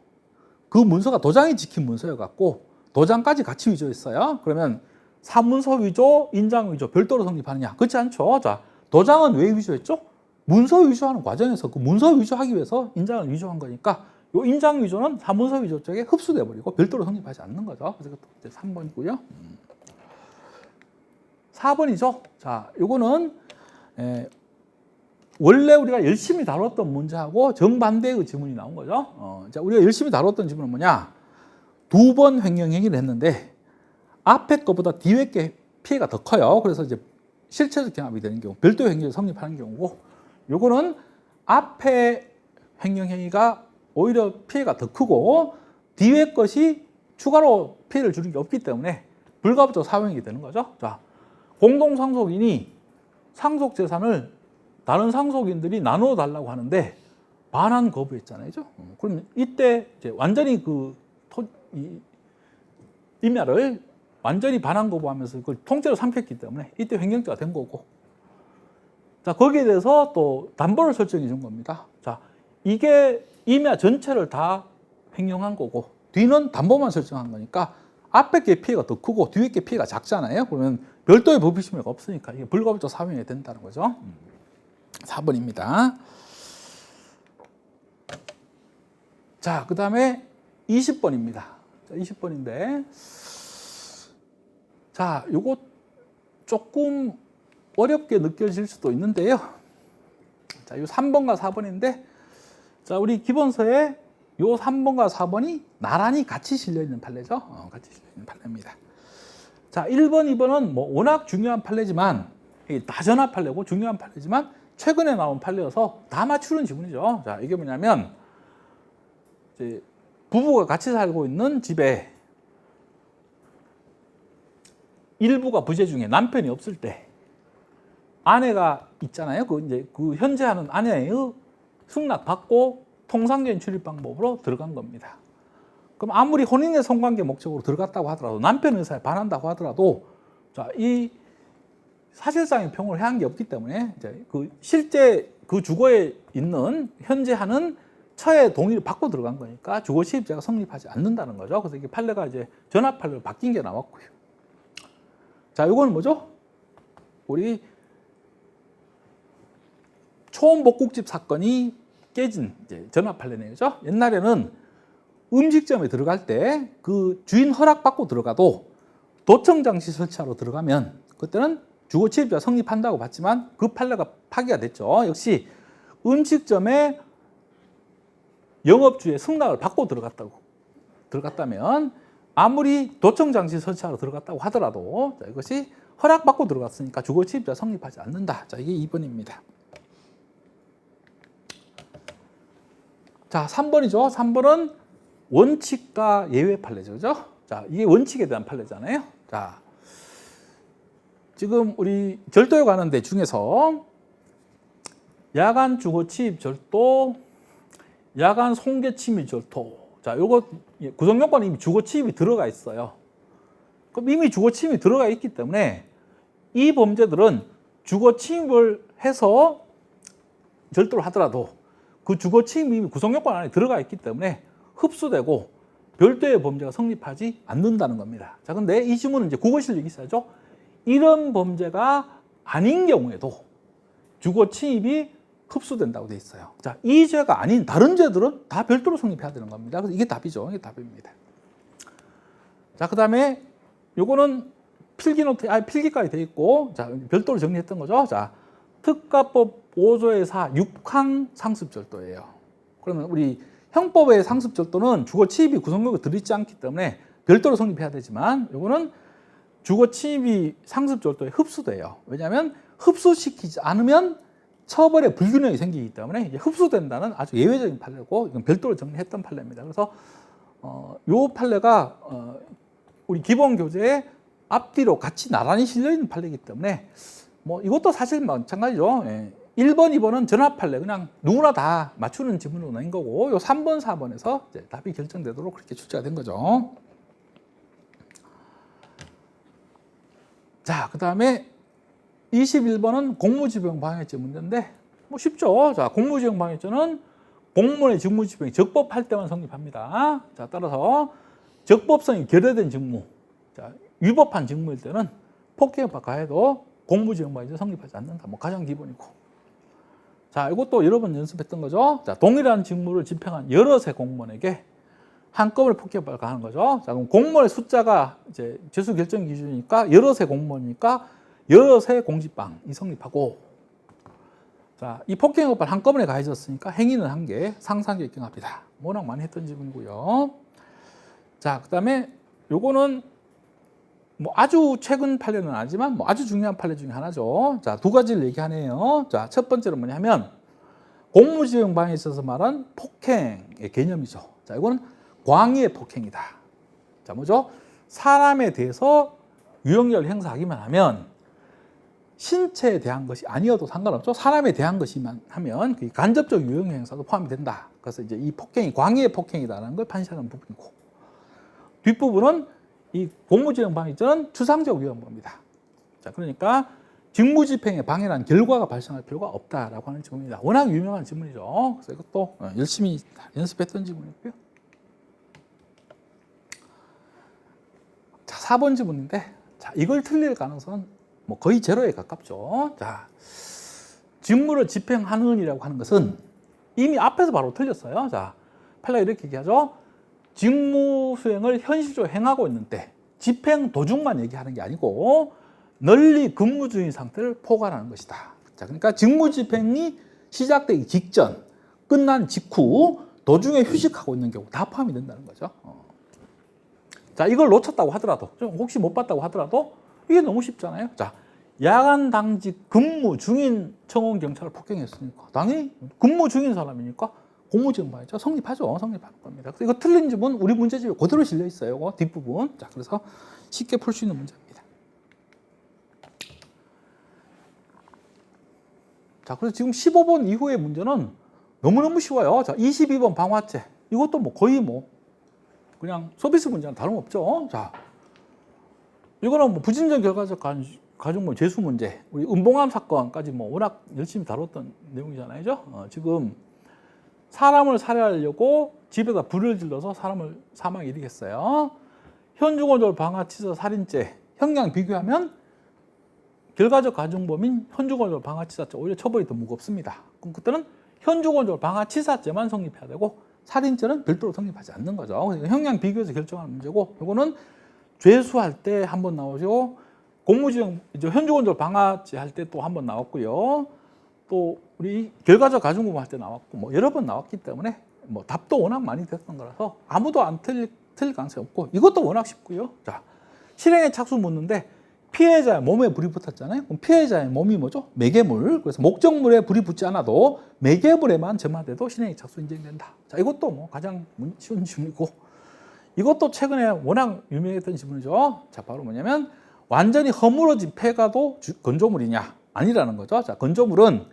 그 문서가 도장이 찍힌 문서여갖고 도장까지 같이 위조했어요. 그러면 사문서 위조, 인장 위조 별도로 성립하느냐? 그렇지 않죠. 자, 도장은 왜 위조했죠? 문서 위조하는 과정에서 그 문서 위조하기 위해서 인장을 위조한 거니까 이 인장 위조는 사문서 위조 쪽에 흡수돼 버리고 별도로 성립하지 않는 거죠. 그래서 이것도 이제 3번이고요. 4번이죠. 자, 이거는 원래 우리가 열심히 다뤘던 문제하고 정반대의 지문이 나온 거죠. 자, 우리가 열심히 다뤘던 지문은 뭐냐? 2번 횡령행위를 했는데 앞에 것보다 뒤에 게 피해가 더 커요. 그래서 이제 실체적 경합이 되는 경우, 별도의 행위를 성립하는 경우고, 요거는 앞에 횡령행위가 오히려 피해가 더 크고 뒤에 것이 추가로 피해를 주는 게 없기 때문에 불가불적 사후행위가 되는 거죠. 자, 공동상속인이 상속 재산을 다른 상속인들이 나눠 달라고 하는데 반환 거부했잖아요. 그럼 이때 이제 완전히 그 임야를 완전히 반환 거부하면서 그걸 통째로 삼켰기 때문에 이때 횡령죄가 된 거고, 자, 거기에 대해서 또 담보를 설정해 준 겁니다. 자, 이게 임야 전체를 다 횡령한 거고 뒤는 담보만 설정한 거니까 앞에 게 피해가 더 크고 뒤에 게 피해가 작잖아요. 그러면 별도의 법의 심의가 없으니까 이게 불가불적 사명이 된다는 거죠. 4번입니다. 자, 그 다음에 20번입니다. 자, 20번인데 자, 요거 조금 어렵게 느껴질 수도 있는데요. 자, 요 3번과 4번인데 자, 우리 기본서에 요 3번과 4번이 나란히 같이 실려 있는 판례죠. 같이 실려 있는 판례입니다. 자, 1번, 2번은 뭐 워낙 중요한 판례지만 다전화 판례고 중요한 판례지만 최근에 나온 판례여서 다 맞추는 지문이죠. 자, 이게 뭐냐면 이제 부부가 같이 살고 있는 집에 일부가 부재 중에 남편이 없을 때 아내가 있잖아요. 그 현재 하는 아내의 승낙 받고 통상적인 출입 방법으로 들어간 겁니다. 그럼 아무리 혼인의 성관계 목적으로 들어갔다고 하더라도 남편 의사에 반한다고 하더라도 자, 이 사실상의 평을 해한 게 없기 때문에 이제 그 실제 그 주거에 있는 현재 하는 처의 동의를 받고 들어간 거니까 주거 침입죄가 성립하지 않는다는 거죠. 그래서 이게 판례가 이제 전압 판례로 바뀐 게 나왔고요. 자, 이거는 뭐죠? 우리 초원복국집 사건이 깨진 이제 전압 판례네요. 옛날에는 음식점에 들어갈 때 그 주인 허락 받고 들어가도 도청 장치 설치하러 들어가면 그때는 주거 침입죄가 성립한다고 봤지만 그 판례가 파기가 됐죠. 역시 음식점에 영업주의 승낙을 받고 들어갔다면 아무리 도청 장치 설치하러 들어갔다고 하더라도 자, 이것이 허락받고 들어갔으니까 주거 침입죄가 성립하지 않는다. 자, 이게 2번입니다. 자, 3번이죠. 3번은 원칙과 예외 판례죠. 그죠? 자, 이게 원칙에 대한 판례잖아요. 자, 지금 우리 절도에 관한 데 중에서 야간 주거 침입 절도, 야간 손괴 침입 절도. 자, 요거 구성 요건에 이미 주거 침입이 들어가 있어요. 그럼 이미 주거 침입이 들어가 있기 때문에 이 범죄들은 주거 침입을 해서 절도를 하더라도 그 주거 침입이 이미 구성 요건 안에 들어가 있기 때문에 흡수되고 별도의 범죄가 성립하지 않는다는 겁니다. 자, 근데 이 지문은 이제 국어 실력이 있어야죠. 이런 범죄가 아닌 경우에도 주거 침입이 흡수된다고 돼 있어요. 자, 이 죄가 아닌 다른 죄들은 다 별도로 성립해야 되는 겁니다. 그래서 이게 답이죠. 이게 답입니다. 자, 그 다음에 요거는 필기까지 돼 있고, 자, 별도로 정리했던 거죠. 자, 특가법 5조의 4 6항 상습절도예요. 그러면 우리 형법의 상습절도는 주거 침입이 구성력에 들어있지 않기 때문에 별도로 성립해야 되지만 요거는 주거 침입이 상습절도에 흡수돼요. 왜냐하면 흡수시키지 않으면 처벌의 불균형이 생기기 때문에 이제 흡수된다는 아주 예외적인 판례고 이건 별도로 정리했던 판례입니다. 그래서 요 판례가 우리 기본 교재에 앞뒤로 같이 나란히 실려 있는 판례이기 때문에 뭐 이것도 사실 마찬가지죠. 1번, 2번은 전압 판례 그냥 누구나 다 맞추는 지문으로 낸 거고 요 3번, 4번에서 이제 답이 결정되도록 그렇게 출제가 된 거죠. 자, 그 다음에 21번은 공무집행 방해죄 문제인데 뭐 쉽죠. 자, 공무집행 방해죄는 공무원의 직무집행이 적법할 때만 성립합니다. 자, 따라서 적법성이 결여된 직무, 자, 위법한 직무일 때는 폭행과 가해도 공무집행 방해죄 성립하지 않는다. 뭐 가장 기본이고. 자, 이것도 여러 번 연습했던 거죠. 자, 동일한 직무를 집행한 여럿의 공무원에게 한꺼번에 폭행을 가하는 거죠. 자, 그럼 공무원의 숫자가 이제 재수 결정 기준이니까 여럿의 공무원이니까 여럿의 공직방이 성립하고, 자, 이 폭행업을 한꺼번에 가해졌으니까 행위는 한 개, 상상결경합니다. 워낙 많이 했던 지문이고요. 자, 그 다음에 요거는 뭐 아주 최근 판례는 아니지만 뭐 아주 중요한 판례 중에 하나죠. 자, 두 가지를 얘기하네요. 자, 첫 번째는 뭐냐면 공무집행 방해에 있어서 말한 폭행의 개념이죠. 자, 이거는 광의의 폭행이다. 자, 뭐죠? 사람에 대해서 유형력을 행사하기만 하면 신체에 대한 것이 아니어도 상관없죠. 사람에 대한 것이만 하면 그 간접적 유형 행사도 포함이 된다. 그래서 이제 이 폭행이 광의의 폭행이다라는 걸 판시하는 부분이고, 뒷부분은 이 공무집행 방해죄는 추상적 위헌범이다. 자, 그러니까 직무집행에 방해난 결과가 발생할 필요가 없다라고 하는 질문입니다. 워낙 유명한 질문이죠. 그래서 이것도 열심히 연습했던 질문이고요. 자, 4번 질문인데, 자, 이걸 틀릴 가능성은 뭐 거의 제로에 가깝죠. 자, 직무를 집행하는이라고 하는 것은 이미 앞에서 바로 틀렸어요. 자, 판례가 이렇게 얘기하죠. 직무 수행을 현실적으로 행하고 있는 때 집행 도중만 얘기하는 게 아니고 널리 근무 중인 상태를 포괄하는 것이다. 자, 그러니까 직무 집행이 시작되기 직전, 끝난 직후, 도중에 휴식하고 있는 경우 다 포함이 된다는 거죠. 자, 이걸 놓쳤다고 하더라도, 좀 혹시 못 봤다고 하더라도 이게 너무 쉽잖아요. 자, 야간 당직 근무 중인 청원 경찰을 폭행했으니까 당연히 근무 중인 사람이니까 공무집행 방해죠. 성립하죠. 성립하는 겁니다. 그래서 이거 틀린 점은 우리 문제집에 그대로 실려 있어요. 이거 뒷부분. 자, 그래서 쉽게 풀 수 있는 문제입니다. 자, 그래서 지금 15번 이후의 문제는 너무너무 쉬워요. 자, 22번 방화죄. 이것도 뭐 거의 뭐 그냥 서비스 문제랑 다름없죠. 자, 이거는 뭐 부진적 결과적 가중물 재수 문제, 우리 은봉암 사건까지 뭐 워낙 열심히 다뤘던 내용이잖아요. 지금 사람을 살해하려고 집에다 불을 질러서 사람을 사망에 이르겠어요. 현주건조 방화치사 살인죄 형량 비교하면 결과적 가중범인 현주건조 방화치사죄 오히려 처벌이 더 무겁습니다. 그럼 그때는 현주건조 방화치사죄만 성립해야 되고 살인죄는 별도로 성립하지 않는 거죠. 형량 비교해서 결정하는 문제고, 이거는 죄수할 때 한 번 나오죠. 공무집행 현주건조 방화죄 할 때 또 한 번 나왔고요. 또 우리 결과적 가중범 할 때 나왔고 뭐 여러 번 나왔기 때문에 뭐 답도 워낙 많이 됐던 거라서 아무도 안 틀릴 가능성이 없고, 이것도 워낙 쉽고요. 자, 실행에 착수 묻는데 피해자의 몸에 불이 붙었잖아요. 그럼 피해자의 몸이 뭐죠? 매개물. 그래서 목적물에 불이 붙지 않아도 매개물에만 점화돼도 실행에 착수 인정된다. 자, 이것도 뭐 가장 쉬운 질문이고, 이것도 최근에 워낙 유명했던 질문이죠. 자, 바로 뭐냐면 완전히 허물어진 폐가도 건조물이냐? 아니라는 거죠. 자, 건조물은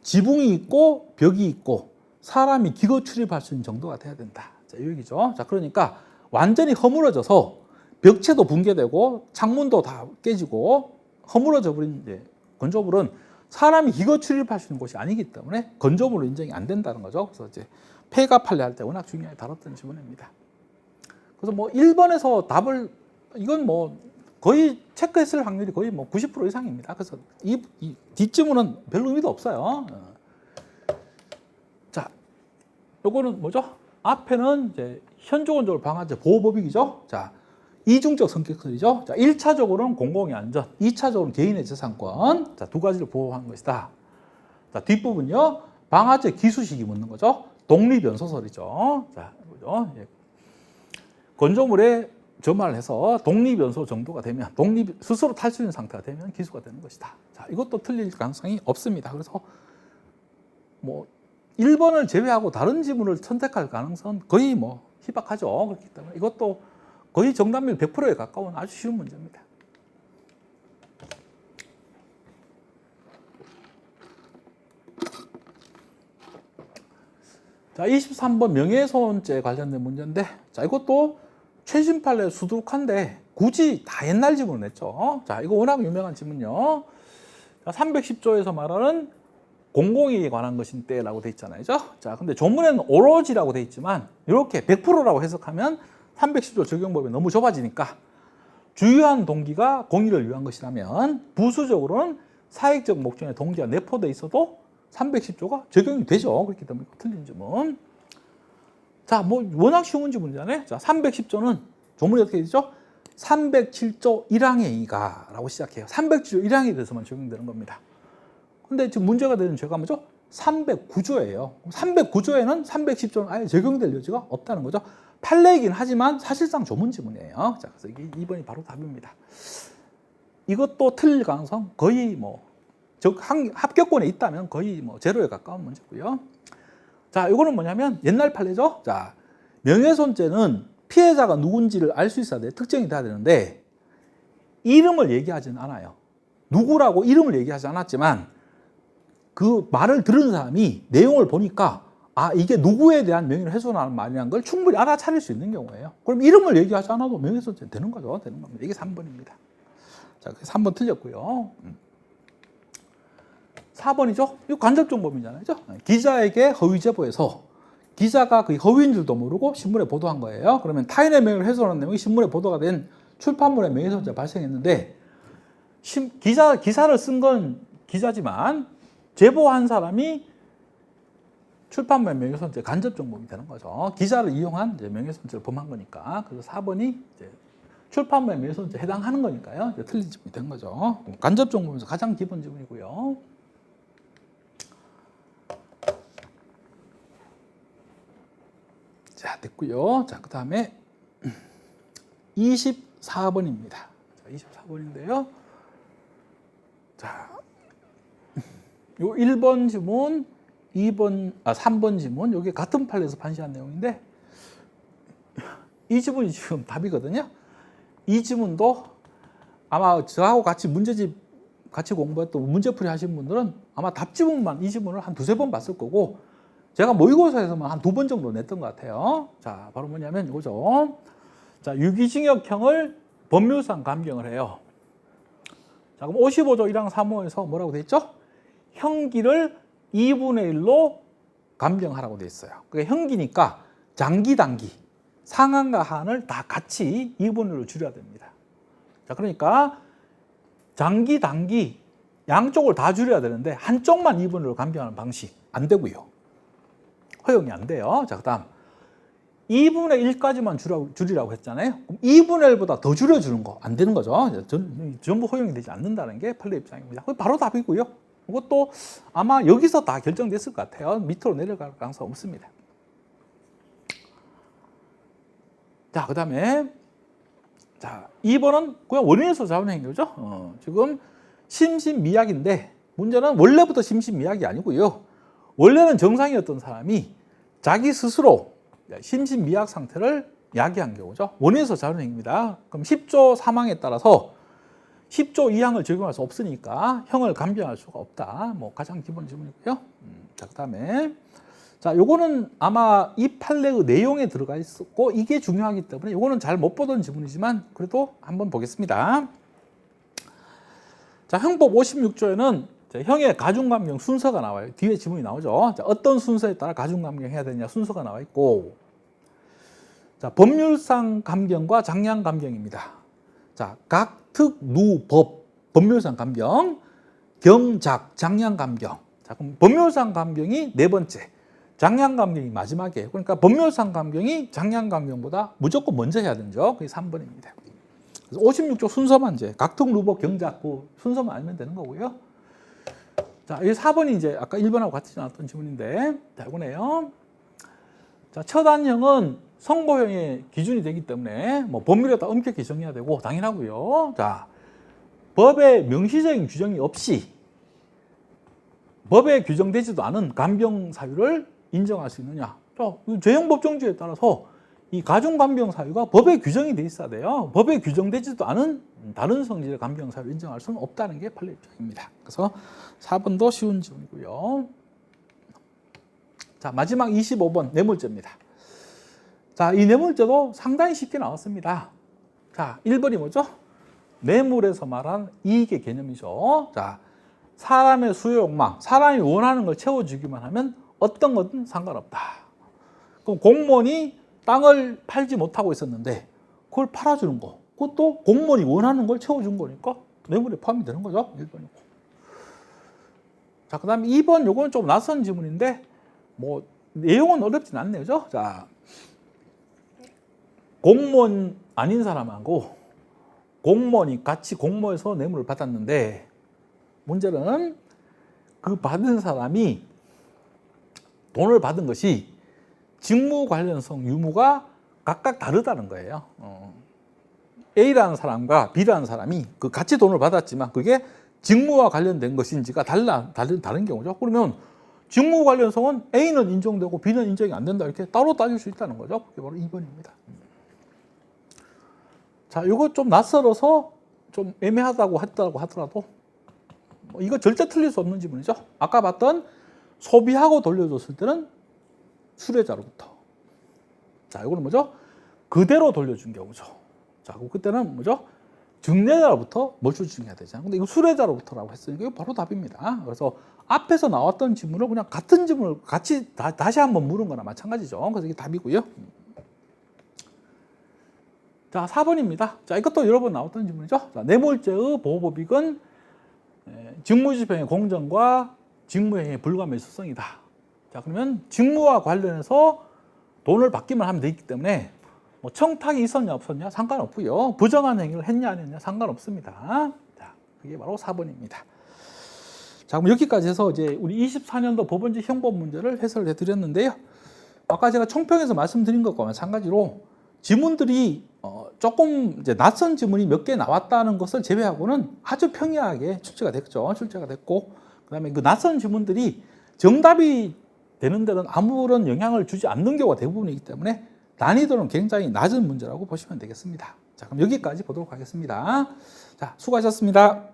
지붕이 있고 벽이 있고 사람이 기거 출입할 수 있는 정도가 돼야 된다. 자, 이 얘기죠. 자, 그러니까 완전히 허물어져서 벽체도 붕괴되고 창문도 다 깨지고 허물어져 버린 이제 건조물은 사람이 기거 출입할 수 있는 곳이 아니기 때문에 건조물로 인정이 안 된다는 거죠. 그래서 이제 폐가 판례할 때 워낙 중요하게 다뤘던 질문입니다. 그래서 뭐 1번에서 답을 이건 뭐 거의 체크했을 확률이 거의 뭐 90% 이상입니다. 그래서 이 뒷지문은 별로 의미도 없어요. 자, 요거는 뭐죠? 앞에는 이제 현주건조물 방화죄 보호법익이죠. 자, 이중적 성격설이죠. 자, 1차적으로는 공공의 안전, 2차적으로는 개인의 재산권. 자, 두 가지를 보호하는 것이다. 자, 뒷부분요. 방화죄 기수식이 묻는 거죠. 독립연소설이죠. 자, 그죠? 예. 건조물에 점화를 해서 독립연소 정도가 되면 스스로 탈 수 있는 상태가 되면 기수가 되는 것이다. 자, 이것도 틀릴 가능성이 없습니다. 그래서 뭐 1번을 제외하고 다른 지문을 선택할 가능성은 거의 뭐 희박하죠. 그렇기 때문에 이것도 거의 정답률 100%에 가까운 아주 쉬운 문제입니다. 자, 23번 명예훼손죄 관련된 문제인데, 자, 이것도 최신 판례 수두룩한데 굳이 다 옛날 지문을 냈죠. 자, 이거 워낙 유명한 지문요. 자, 310조에서 말하는 공공이익에 관한 것인데라고 돼 있잖아요. 자, 근데 조문에는 오로지라고 돼 있지만 이렇게 100%라고 해석하면 310조 적용법이 너무 좁아지니까 주요한 동기가 공익을 위한 것이라면 부수적으로는 사익적 목적의 동기가 내포돼 있어도 310조가 적용이 되죠. 그렇기 때문에 틀린 점은. 자, 뭐 워낙 쉬운 지문이잖아요. 자, 310조는 조문이 어떻게 되죠? 307조 1항의 2가라고 시작해요. 307조 1항에 대해서만 적용되는 겁니다. 근데 지금 문제가 되는 죄가 뭐죠? 309조예요. 309조에는 310조는 아예 적용될 여지가 없다는 거죠. 판례이긴 하지만 사실상 조문 지문이에요. 자, 그래서 이게 2번이 바로 답입니다. 이것도 틀릴 가능성 거의 뭐 합격권에 있다면 거의 뭐 제로에 가까운 문제고요. 자, 이거는 뭐냐면 옛날 판례죠. 자, 명예훼손죄는 피해자가 누군지를 알 수 있어야 돼. 특정이 돼야 되는데 이름을 얘기하지는 않아요. 누구라고 이름을 얘기하지 않았지만 그 말을 들은 사람이 내용을 보니까 아, 이게 누구에 대한 명예훼손하는 말이라는 걸 충분히 알아차릴 수 있는 경우예요. 그럼 이름을 얘기하지 않아도 명예훼손죄 되는 거죠. 되는 겁니다. 이게 3번입니다. 자, 3번 틀렸고요. 4번이죠. 이거 간접정범이잖아요. 그죠? 기자에게 허위 제보해서 기자가 그 허위인 줄도 모르고 신문에 보도한 거예요. 그러면 타인의 명예를 훼손한 내용이 신문에 보도가 된 출판물의 명예훼손죄가 발생했는데 기사를 쓴 건 기자지만 제보한 사람이 출판물의 명예훼손죄 간접정범이 되는 거죠. 기자를 이용한 이제 명예훼손죄를 범한 거니까. 그래서 4번이 이제 출판물의 명예훼손죄에 해당하는 거니까요. 이제 틀린 지문이 된 거죠. 간접정범에서 가장 기본 지문이고요. 자, 됐고요. 자, 그 다음에 24번입니다. 24번인데요. 자, 요 1번 지문, 3번 지문, 여기 같은 판례에서 판시한 내용인데, 이 지문이 지금 답이거든요. 이 지문도 아마 저하고 같이 문제집 같이 공부했던 문제풀이 하신 분들은 아마 답 지문만 이 지문을 한 두세 번 봤을 거고, 제가 모의고사에서만 한 2번 정도 냈던 것 같아요. 자, 바로 뭐냐면 이거죠. 자, 유기징역형을 법률상 감경을 해요. 자, 그럼 55조 1항 3호에서 뭐라고 돼 있죠? 형기를 2분의 1로 감경하라고 돼 있어요. 그게 형기니까 장기, 단기, 상한과 하한을 다 같이 2분의 1로 줄여야 됩니다. 자, 그러니까 장기, 단기 양쪽을 다 줄여야 되는데 한쪽만 2분의 1로 감경하는 방식 안 되고요. 허용이 안 돼요. 자, 그 다음 2분의 1까지만 줄이라고 했잖아요. 그럼 2분의 1보다 더 줄여주는 거 안 되는 거죠. 전부 허용이 되지 않는다는 게 판례 입장입니다. 바로 답이고요. 이것도 아마 여기서 다 결정됐을 것 같아요. 밑으로 내려갈 가능성 없습니다. 자, 그 다음에 자, 2번은 그냥 원인에서 잡은 행위죠. 지금 심신미약인데 문제는 원래부터 심신미약이 아니고요. 원래는 정상이었던 사람이 자기 스스로 심신미약 상태를 야기한 경우죠. 원인에서 자른 행위입니다. 그럼 10조 3항에 따라서 10조 2항을 적용할 수 없으니까 형을 감경할 수가 없다. 뭐 가장 기본 지문이고요. 자, 그다음에 자, 요거는 아마 이 판례의 내용에 들어가 있었고 이게 중요하기 때문에 요거는 잘 못 보던 지문이지만 그래도 한번 보겠습니다. 자, 형법 56조에는 형의 가중감경 순서가 나와요. 뒤에 지문이 나오죠. 자, 어떤 순서에 따라 가중감경해야 되냐 순서가 나와 있고, 자, 법률상 감경과 장량 감경입니다. 자, 각, 특, 누, 법, 법률상 감경, 경작, 장량 감경. 자, 그럼 법률상 감경이 네 번째, 장량 감경이 마지막이에요. 그러니까 법률상 감경이 장량 감경보다 무조건 먼저 해야 되죠. 그게 3번입니다. 그래서 56조 순서만 이제 각특, 누, 법, 경작 그 순서만 알면 되는 거고요. 자, 이 4번이 이제 아까 1번하고 같지 않았던 지문인데, 자, 이거네요. 자, 처단형은 선고형의 기준이 되기 때문에 뭐 법률에다 엄격히 정해야 되고 당연하고요. 자, 법에 명시적인 규정이 없이 법에 규정되지도 않은 감경 사유를 인정할 수 있느냐? 자, 죄형법정주에 따라서 이 가중감경 사유가 법에 규정이 돼 있어야 돼요. 법에 규정되지도 않은 다른 성질의 감경 사유를 인정할 수는 없다는 게 판례 입장입니다. 그래서 4번도 쉬운 지문이고요. 자, 마지막 25번 뇌물죄입니다. 자, 이 뇌물죄도 상당히 쉽게 나왔습니다. 자, 1번이 뭐죠? 뇌물에서 말한 이익의 개념이죠. 자, 사람의 수요 욕망, 사람이 원하는 걸 채워주기만 하면 어떤 것든 상관없다. 그럼 공무원이 땅을 팔지 못하고 있었는데 그걸 팔아주는 거, 그것도 공무원이 원하는 걸 채워준 거니까 뇌물에 포함이 되는 거죠. 1번이고. 자, 그 다음에 2번, 요거는 좀 낯선 지문인데 뭐 내용은 어렵진 않네요. 그죠? 자, 공무원 아닌 사람하고 공무원이 같이 공모해서 뇌물을 받았는데 문제는 그 받은 사람이 돈을 받은 것이 직무 관련성 유무가 각각 다르다는 거예요. A라는 사람과 B라는 사람이 그 같이 돈을 받았지만 그게 직무와 관련된 것인지가 다른 경우죠. 그러면 직무 관련성은 A는 인정되고 B는 인정이 안 된다 이렇게 따로 따질 수 있다는 거죠. 그게 바로 2번입니다. 자, 이거 좀 낯설어서 좀 애매하다고 했다고 하더라도 이거 절대 틀릴 수 없는 지문이죠. 아까 봤던 소비하고 돌려줬을 때는 수뢰자로부터. 자, 이거는 뭐죠? 그대로 돌려준 경우죠. 자, 그때는 뭐죠? 증례자로부터 몰수 중해야 되잖아요. 근데 이거 수뢰자로부터라고 했으니까 이거 바로 답입니다. 그래서 앞에서 나왔던 지문을 그냥 같은 지문을 같이 다시 한번 물은 거나 마찬가지죠. 그래서 이게 답이고요. 자, 4번입니다. 자, 이것도 여러 번 나왔던 지문이죠. 자, 뇌물죄의 보호법익은 직무집행의 공정과 직무행위의 불가매수성이다. 자, 그러면 직무와 관련해서 돈을 받기만 하면 되기 때문에 뭐 청탁이 있었냐 없었냐 상관없고요. 부정한 행위를 했냐 안 했냐 상관없습니다. 자, 그게 바로 4번입니다. 자, 그럼 여기까지 해서 이제 우리 24년도 법원직 형법 문제를 해설해 드렸는데요. 아까 제가 총평에서 말씀드린 것과 마찬가지로 지문들이 조금 이제 낯선 지문이 몇 개 나왔다는 것을 제외하고는 아주 평이하게 출제가 됐죠. 출제가 됐고, 그다음에 그 낯선 지문들이 정답이 되는 데는 아무런 영향을 주지 않는 경우가 대부분이기 때문에 난이도는 굉장히 낮은 문제라고 보시면 되겠습니다. 자, 그럼 여기까지 보도록 하겠습니다. 자, 수고하셨습니다.